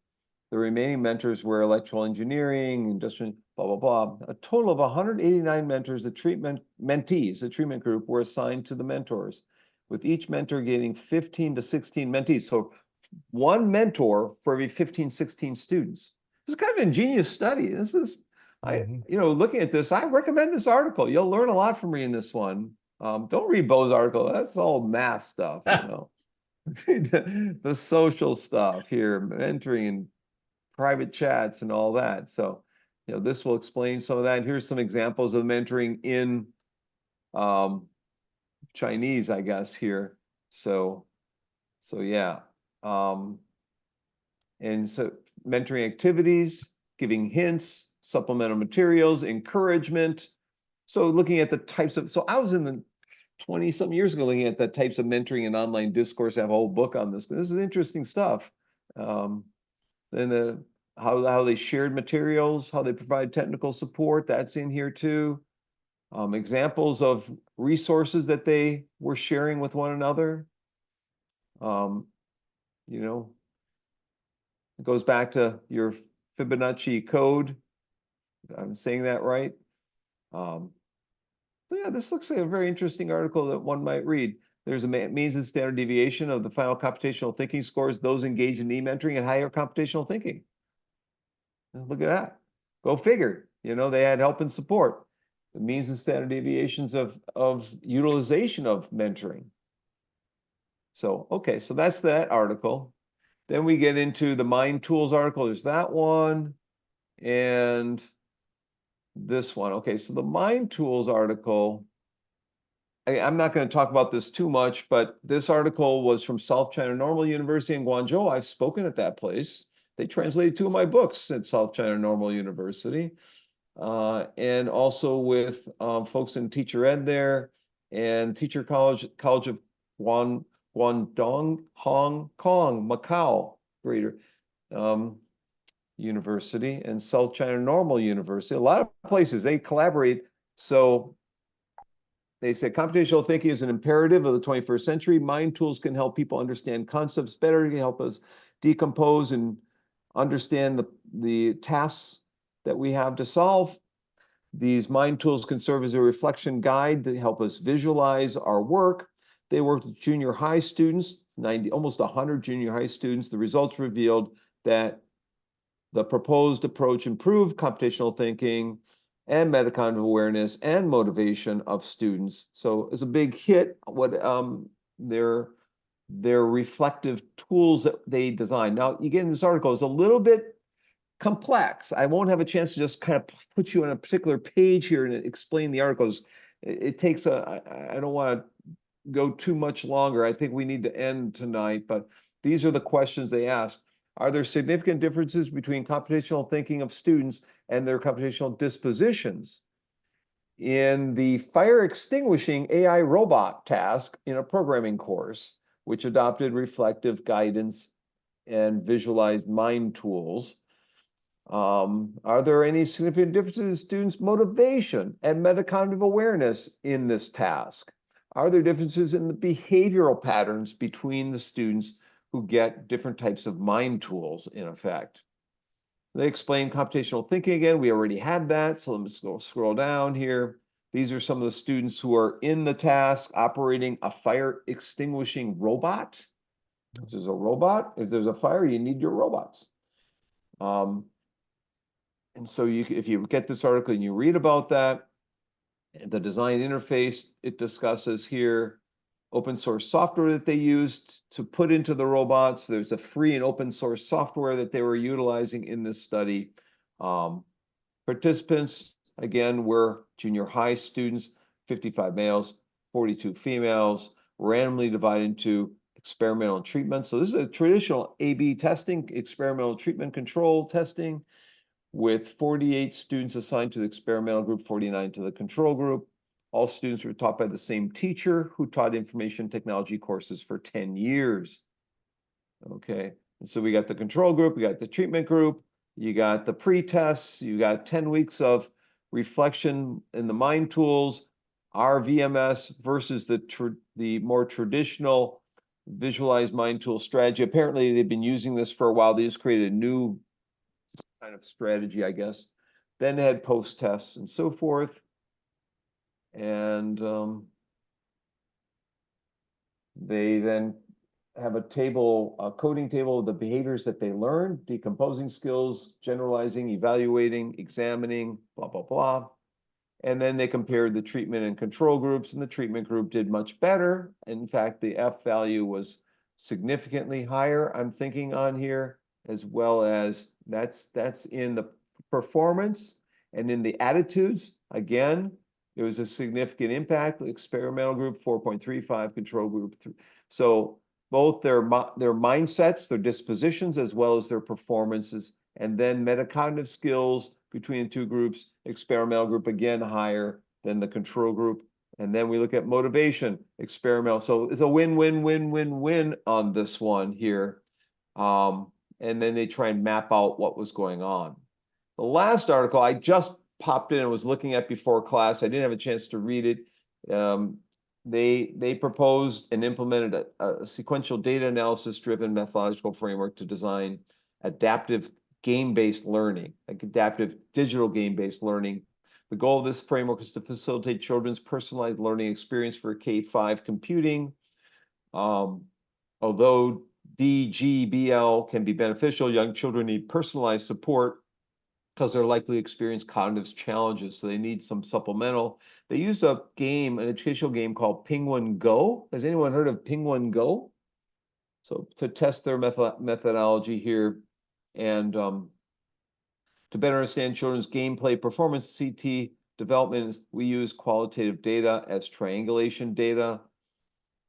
The remaining mentors were electrical engineering, industrial, blah, blah, blah. A total of 189 mentors, mentees, the treatment group, were assigned to the mentors, with each mentor getting 15 to 16 mentees. So one mentor for every 15, 16 students. This is kind of an ingenious study. This is, looking at this, I recommend this article. You'll learn a lot from reading this one. Don't read Bo's article. That's all math stuff, the social stuff here, mentoring and private chats and all that. So, this will explain some of that. And here's some examples of mentoring in Chinese, I guess, here. So yeah. And so mentoring activities, giving hints, supplemental materials, encouragement. So looking at the types of, so I was in the 20-something years ago looking at the types of mentoring and online discourse. I have a whole book on this. This is interesting stuff. Then how they shared materials, how they provide technical support, that's in here too. Examples of resources that they were sharing with one another. It goes back to your Fibonacci code. I'm saying that right. So yeah, this looks like a very interesting article that one might read. There's a means and standard deviation of the final computational thinking scores those engaged in e-mentoring and higher computational thinking. Look at that. Go figure. They had help and support. The means and standard deviations of utilization of mentoring. So, okay, so that's that article. Then we get into the Mind Tools article. There's that one and this one. Okay, so the Mind Tools article, I'm not going to talk about this too much, but this article was from South China Normal University in Guangzhou. I've spoken at that place. They translated 2 of my books at South China Normal University. And also with folks in teacher ed there and Teacher College of Guangdong, Hong Kong, Macau, Greater University, and South China Normal University. A lot of places, they collaborate. So they said computational thinking is an imperative of the 21st century. Mind tools can help people understand concepts better, can help us decompose and understand the tasks that we have to solve. These mind tools can serve as a reflection guide to help us visualize our work. They worked with junior high students, almost 100 junior high students. The results revealed that the proposed approach improved computational thinking and metacognitive awareness and motivation of students. So it's a big hit. What their reflective tools that they designed. Now, you get in this article is a little bit complex. I won't have a chance to just kind of put you on a particular page here and explain the articles. It takes I don't want to go too much longer. I think we need to end tonight, but these are the questions they asked. Are there significant differences between computational thinking of students and their computational dispositions? In the fire extinguishing AI robot task in a programming course, which adopted reflective guidance and visualized mind tools, are there any significant differences in students' motivation and metacognitive awareness in this task? Are there differences in the behavioral patterns between the students who get different types of mind tools in effect? They explain computational thinking again. We already had that, so let me scroll down here. These are some of the students who are in the task operating a fire extinguishing robot. This is a robot. If there's a fire, you need your robots. And so if you get this article and you read about that, the design interface, it discusses here open source software that they used to put into the robots. There's a free and open source software that they were utilizing in this study. Participants, again, were junior high students, 55 males, 42 females, randomly divided into experimental treatment. So this is a traditional A/B testing, experimental treatment control testing, with 48 students assigned to the experimental group, 49 to the control group. All students were taught by the same teacher who taught information technology courses for 10 years. Okay, and so we got the control group, we got the treatment group, you got the pre-tests, you got 10 weeks of reflection in the mind tools, RVMS versus the more traditional visualized mind tool strategy. Apparently, they've been using this for a while. They just created a new kind of strategy, I guess. Then they had post-tests and so forth. And they then have a table, a coding table of the behaviors that they learned, decomposing skills, generalizing, evaluating, examining, blah, blah, blah. And then they compared the treatment and control groups, and the treatment group did much better. In fact, the F value was significantly higher, I'm thinking on here, as well as that's in the performance and in the attitudes. Again, there was a significant impact. The experimental group 4.35, control group 3. So both their mindsets, their dispositions, as well as their performances, and then metacognitive skills between the two groups. Experimental group again higher than the control group. And then we look at motivation, experimental. So it's a win-win-win-win-win on this one here. And then they try and map out what was going on. The last article I just popped in and was looking at before class. I didn't have a chance to read it. They proposed and implemented a sequential data analysis driven methodological framework to design adaptive game-based learning, like adaptive digital game-based learning. The goal of this framework is to facilitate children's personalized learning experience for K-5 computing. Although DGBL can be beneficial, young children need personalized support because they're likely to experience cognitive challenges, so they need some supplemental. They used a game, an educational game called Penguin Go. Has anyone heard of Penguin Go? So to test their methodology here, and to better understand children's gameplay performance, CT development, we use qualitative data as triangulation data,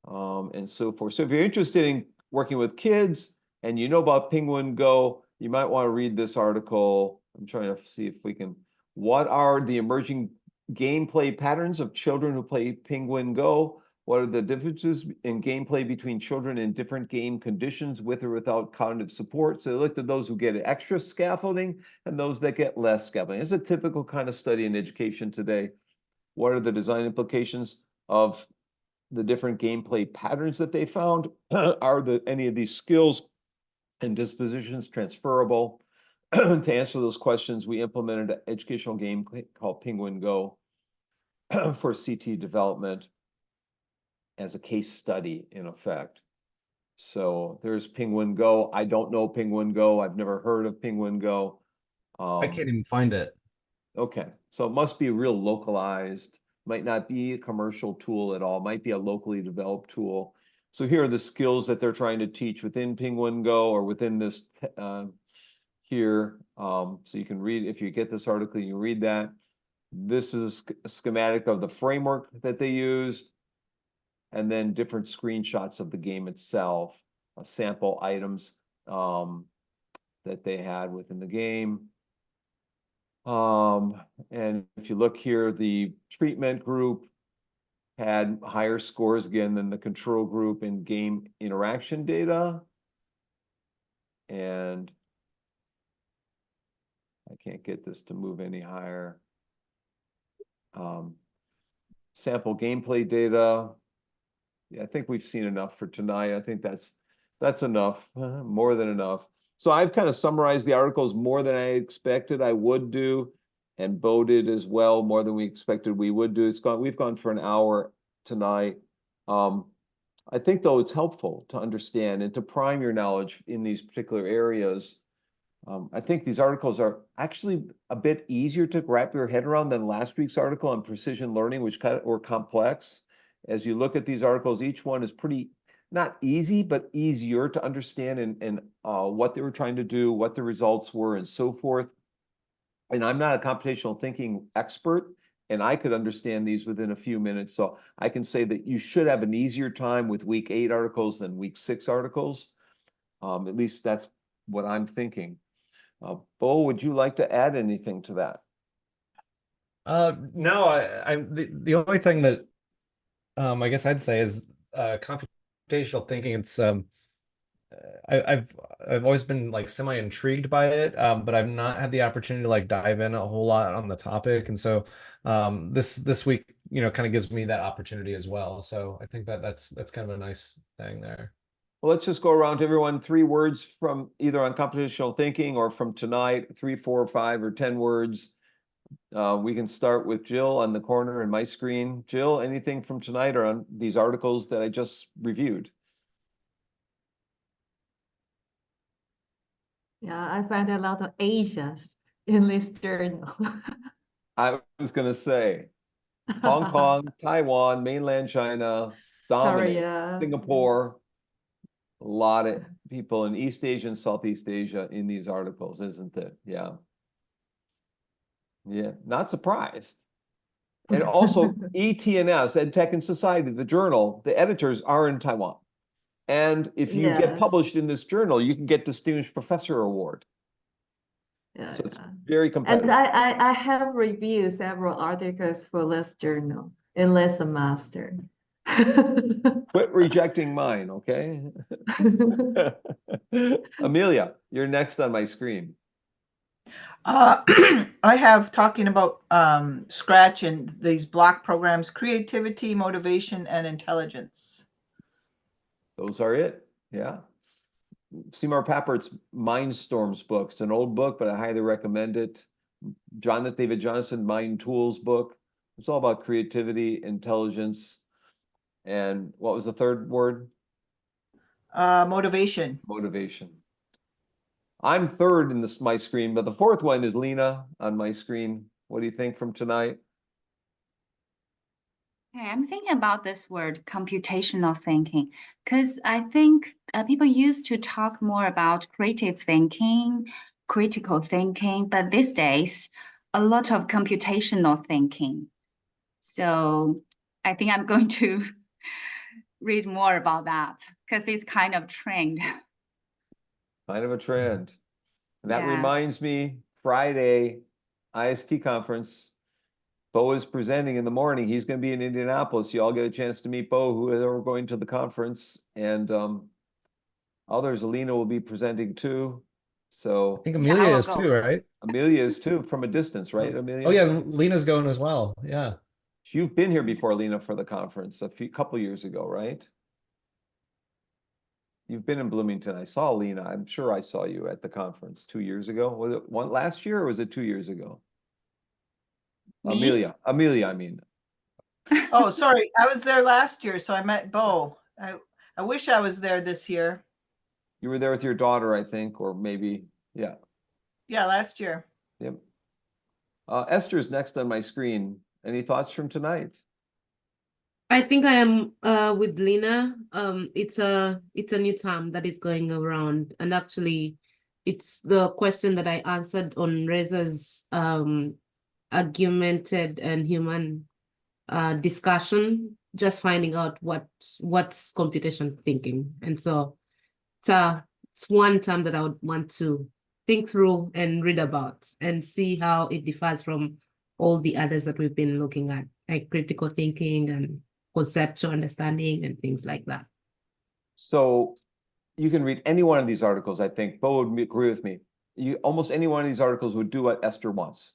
and so forth. So if you're interested in working with kids and you know about Penguin Go, you might want to read this article. I'm trying to see if we can. What are the emerging gameplay patterns of children who play Penguin Go? What are the differences in gameplay between children in different game conditions with or without cognitive support? So they looked at those who get extra scaffolding and those that get less scaffolding. It's a typical kind of study in education today. What are the design implications of the different gameplay patterns that they found? Are any of these skills and dispositions transferable? To answer those questions, we implemented an educational game called Penguin Go for CT development as a case study in effect. So there's Penguin Go. I don't know Penguin Go. I've never heard of Penguin Go. I can't even find it. Okay, so it must be real localized. Might not be a commercial tool at all. Might be a locally developed tool. So here are the skills that they're trying to teach within Penguin Go or within this here. So you can read, if you get this article, you read that. This is a schematic of the framework that they used, and then different screenshots of the game itself, sample items. that they had within the game. And if you look here, the treatment group had higher scores again than the control group in game interaction data. And I can't get this to move any higher. Sample gameplay data. Yeah, I think we've seen enough for tonight. I think that's enough, more than enough. So I've kind of summarized the articles more than I expected I would do, and Bo did as well, more than we expected we would do. We've gone for an hour tonight. I think though it's helpful to understand and to prime your knowledge in these particular areas. I think these articles are actually a bit easier to wrap your head around than last week's article on precision learning, which kind of were complex. As you look at these articles, each one is pretty, not easy, but easier to understand and what they were trying to do, what the results were, and so forth. And I'm not a computational thinking expert, and I could understand these within a few minutes. So I can say that you should have an easier time with week 8 articles than week 6 articles. At least that's what I'm thinking. Bo, would you like to add anything to that? No, the only thing that I guess I'd say is computational thinking. It's I've always been like semi intrigued by it, but I've not had the opportunity to like dive in a whole lot on the topic, and so this week, kind of gives me that opportunity as well. So I think that's kind of a nice thing there. Well, let's just go around to everyone, 3 words from either on computational thinking or from tonight, 3, 4, 5, or 10 words. We can start with Jill on the corner in my screen. Jill, anything from tonight or on these articles that I just reviewed? Yeah, I find a lot of Asians in this journal. I was going to say Hong Kong, Taiwan, mainland China, dominate, Korea. Singapore. A lot of people in East Asia and Southeast Asia in these articles, isn't it? Yeah. Yeah, not surprised. And also ETNS, EdTech and Society, the journal, the editors are in Taiwan. And if you get Yes. published in this journal, you can get Distinguished Professor Award. Yeah, So it's yeah. very competitive. And I have reviewed several articles for this journal in this semester. Quit rejecting mine, okay? Amelia, you're next on my screen. I have talking about Scratch and these block programs, creativity, motivation, and intelligence. Those are it, yeah. Seymour Papert's Mindstorms book. It's an old book, but I highly recommend it. David Johnson, Mind Tools book. It's all about creativity, intelligence, and what was the third word? Motivation. Motivation. I'm third in my screen, but the fourth one is Lena on my screen. What do you think from tonight? Okay, I'm thinking about this word computational thinking because I think people used to talk more about creative thinking, critical thinking, but these days, a lot of computational thinking. So I think I'm going to read more about that because it's kind of trend. Kind of a trend. And that Yeah. reminds me, Friday, IST conference, Bo is presenting in the morning. He's going to be in Indianapolis. You all get a chance to meet Bo, who are going to the conference, and others. Alina will be presenting too. So I think I Amelia will is go. too, right? Amelia is too, from a distance, right, Amelia? Oh yeah, Lena's going as well. Yeah. You've been here before, Lena, for the conference couple years ago, right? You've been in Bloomington. I saw Lena. I'm sure I saw you at the conference 2 years ago. Was it last year or was it 2 years ago? Me? Amelia, I mean. Oh, sorry. I was there last year, so I met Bo. I wish I was there this year. You were there with your daughter, I think, or maybe, yeah. Yeah, last year. Yep. Esther's next on my screen. Any thoughts from tonight? I think I am with Lena. It's a new term that is going around, and actually, it's the question that I answered on Reza's argumented and human discussion. Just finding out what's computation thinking, and so it's one term that I would want to think through and read about and see how it differs from all the others that we've been looking at, like critical thinking and conceptual understanding and things like that. So you can read any one of these articles, I think. Bo would agree with me. Almost any one of these articles would do what Esther wants.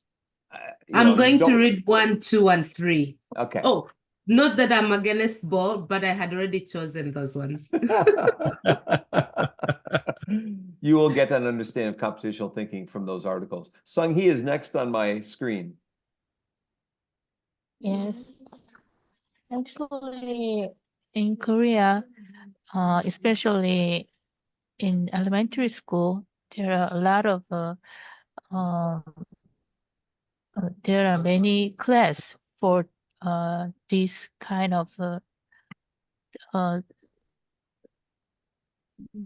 I'm going to read 1, 2, and 3. Okay. Oh, not that I'm against Bo, but I had already chosen those ones. You will get an understanding of computational thinking from those articles. Sung Hee is next on my screen. Yes, actually, in Korea, especially in elementary school, there are a lot of there are many class for this kind of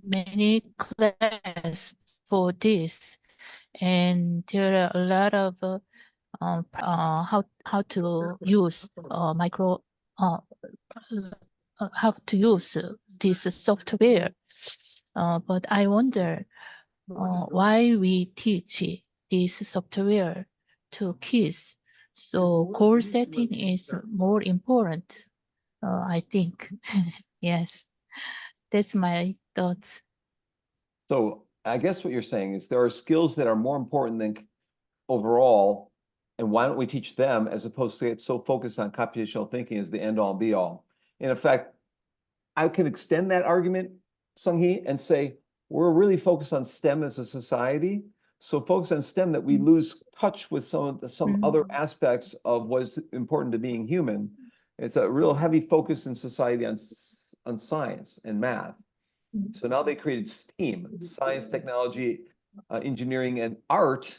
many class for this, and there are a lot of how to use micro how to use this software. But I wonder why we teach this software to kids. So goal setting is more important, I think. Yes, that's my thoughts. So I guess what you're saying is there are skills that are more important than overall, and why don't we teach them as opposed to get so focused on computational thinking as the end all be all? In effect, I can extend that argument, Sung Hee, and say we're really focused on STEM as a society. So focus on STEM that we lose touch with some other aspects of what's important to being human. It's a real heavy focus in society on science and math. So now they created STEAM, science, technology, engineering, and art,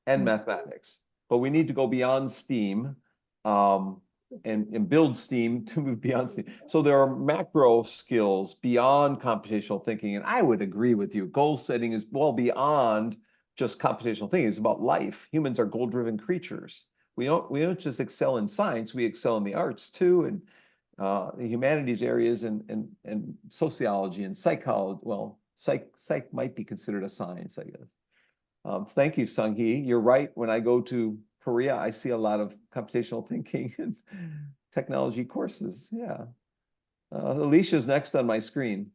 and mathematics. But we need to go beyond STEAM and build STEAM to move beyond STEAM. So there are macro skills beyond computational thinking. And I would agree with you. Goal setting is well beyond just computational thinking. It's about life. Humans are goal-driven creatures. We don't just excel in science, we excel in the arts too, and the humanities areas and sociology and psychology. Well, psych might be considered a science, I guess. Thank you, Sung Hee. You're right. When I go to Korea, I see a lot of computational thinking and technology courses. Yeah. Alicia's next on my screen.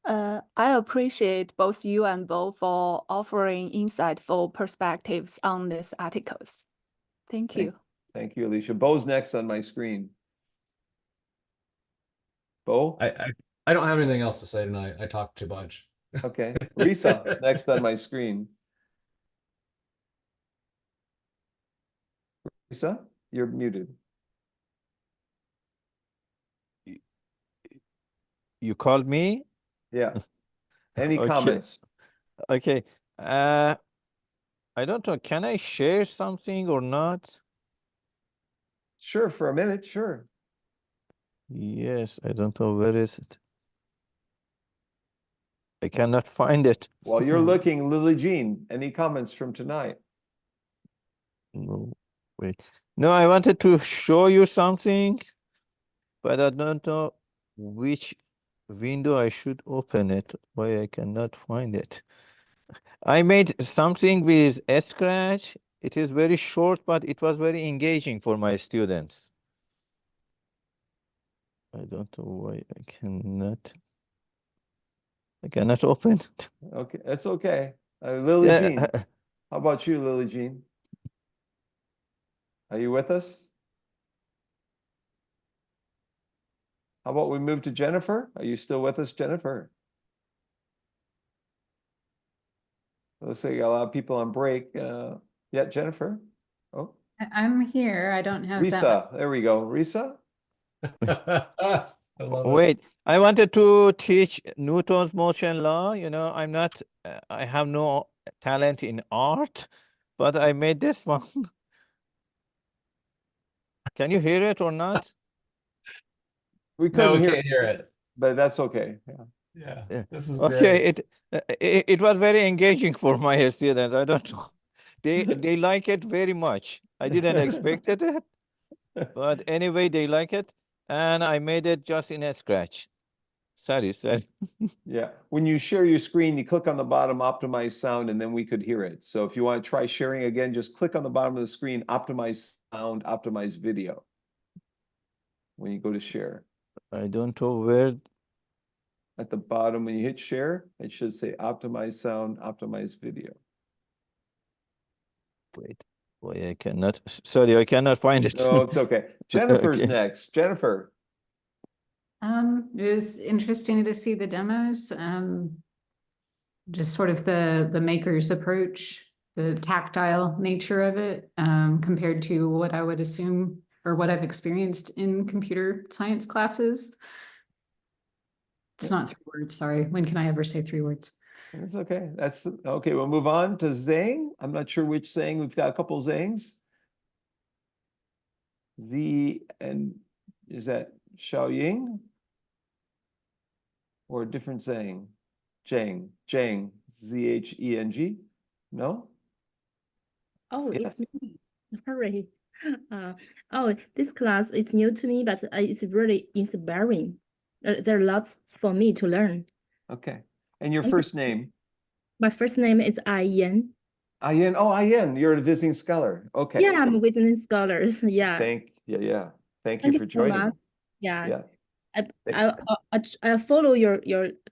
I appreciate both you and Bo for offering insightful perspectives on these articles. Thank you. Thank you, Alicia. Bo's next on my screen. Bo? I don't have anything else to say tonight. I talked too much. Okay. Risa is next on my screen. Risa, you're muted. You called me? Yeah. Any Okay. comments? Okay. I don't know. Can I share something or not? Sure, for a minute, sure. Yes, I don't know. Where is it? I cannot find it. While you're looking, Lily Jean, any comments from tonight? No, wait. No, I wanted to show you something, but I don't know which window I should open it. Why I cannot find it. I made something with Scratch. It is very short, but it was very engaging for my students. I don't know why I cannot open it. Okay, that's okay. Lily Yeah, Jean, how about you, Lily Jean? Are you with us? How about we move to Jennifer? Are you still with us, Jennifer? Let's say a lot of people on break. Yeah, Jennifer. Oh, I'm here. I don't have that. Risa, there we go. Risa? I love it. wait, I wanted to teach Newton's motion law. You know, I have no talent in art, but I made this one. Can you hear it or not? We No, couldn't we hear, can't hear it. but that's okay. Yeah. Yeah, Yeah. this is Okay, great. it was very engaging for my students. I don't know. They like it very much. I didn't expect it, but anyway, they like it. And I made it just in a Scratch. Sorry. Yeah, when you share your screen, you click on the bottom, optimize sound, and then we could hear it. So if you want to try sharing again, just click on the bottom of the screen, optimize sound, optimize video. When you go to share. I don't know where. At the bottom, when you hit share, it should say optimize sound, optimize video. Wait, boy, I cannot. Sorry, I cannot find it. No, it's okay. Jennifer's Okay. next. Jennifer. It was interesting to see the demos. Just sort of the maker's approach, the tactile nature of it, compared to what I would assume or what I've experienced in computer science classes. It's not 3 words, sorry. When can I ever say 3 words? That's okay. That's okay. We'll move on to Zhang. I'm not sure which Zhang. We've got a couple Zhangs. And is that Xiaoying? Or a different Zhang? Zhang, Zheng. No? Oh, Yes. it's me. Sorry. Oh, this class is new to me, but it's really inspiring. There are lots for me to learn. Okay. And your Thank first you. name? My first name is Ayan. Ayan. Oh, Ayan. You're a visiting scholar. Okay. Yeah, I'm visiting scholars. Yeah. Thank you Thank for you so joining. much. Yeah. Yeah. I follow your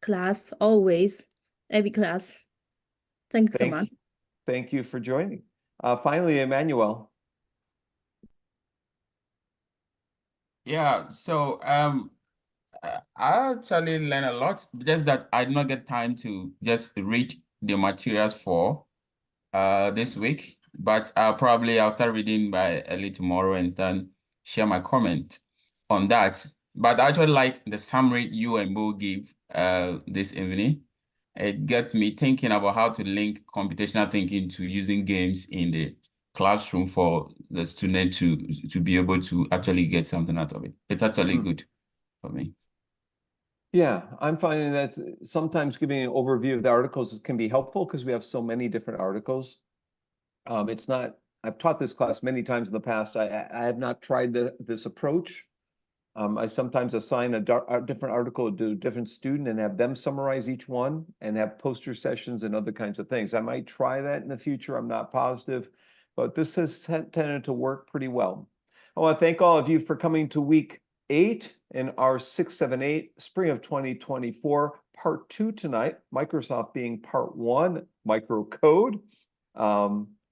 class always, every class. Thank you so much. Thank you for joining. Finally, Emmanuel. Yeah, so I actually learn a lot, just that I did not get time to just read the materials for this week, but I'll start reading by early tomorrow and then share my comment on that. But I actually like the summary you and Bo give this evening. It got me thinking about how to link computational thinking to using games in the classroom for the student to be able to actually get something out of it. It's actually good for me. Yeah, I'm finding that sometimes giving an overview of the articles can be helpful because we have so many different articles. It's not, I've taught this class many times in the past. I have not tried this approach. I sometimes assign a different article to a different student and have them summarize each one and have poster sessions and other kinds of things. I might try that in the future. I'm not positive, but this has tended to work pretty well. I want to thank all of you for coming to week 8 in our R678 spring of 2024 part 2 tonight. Microsoft being part 1, microcode,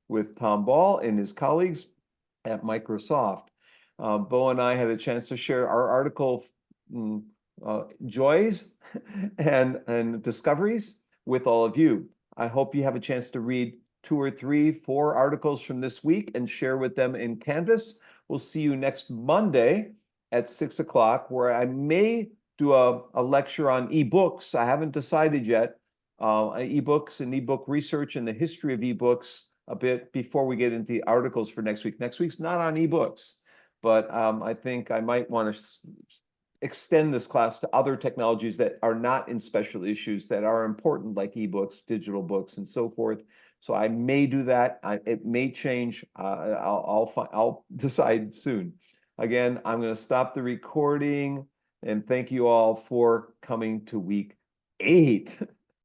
with Tom Ball and his colleagues at Microsoft. Bo and I had a chance to share our article joys and discoveries with all of you. I hope you have a chance to read 2 or 3, 4 articles from this week and share with them in Canvas. We'll see you next Monday at 6 o'clock, where I may do a lecture on ebooks. I haven't decided yet. Ebooks and ebook research and the history of ebooks a bit before we get into the articles for next week. Next week's not on ebooks, but I think I might want to extend this class to other technologies that are not in special issues that are important, like ebooks, digital books, and so forth. So I may do that. It may change. I'll decide soon. Again, I'm going to stop the recording and thank you all for coming to week 8.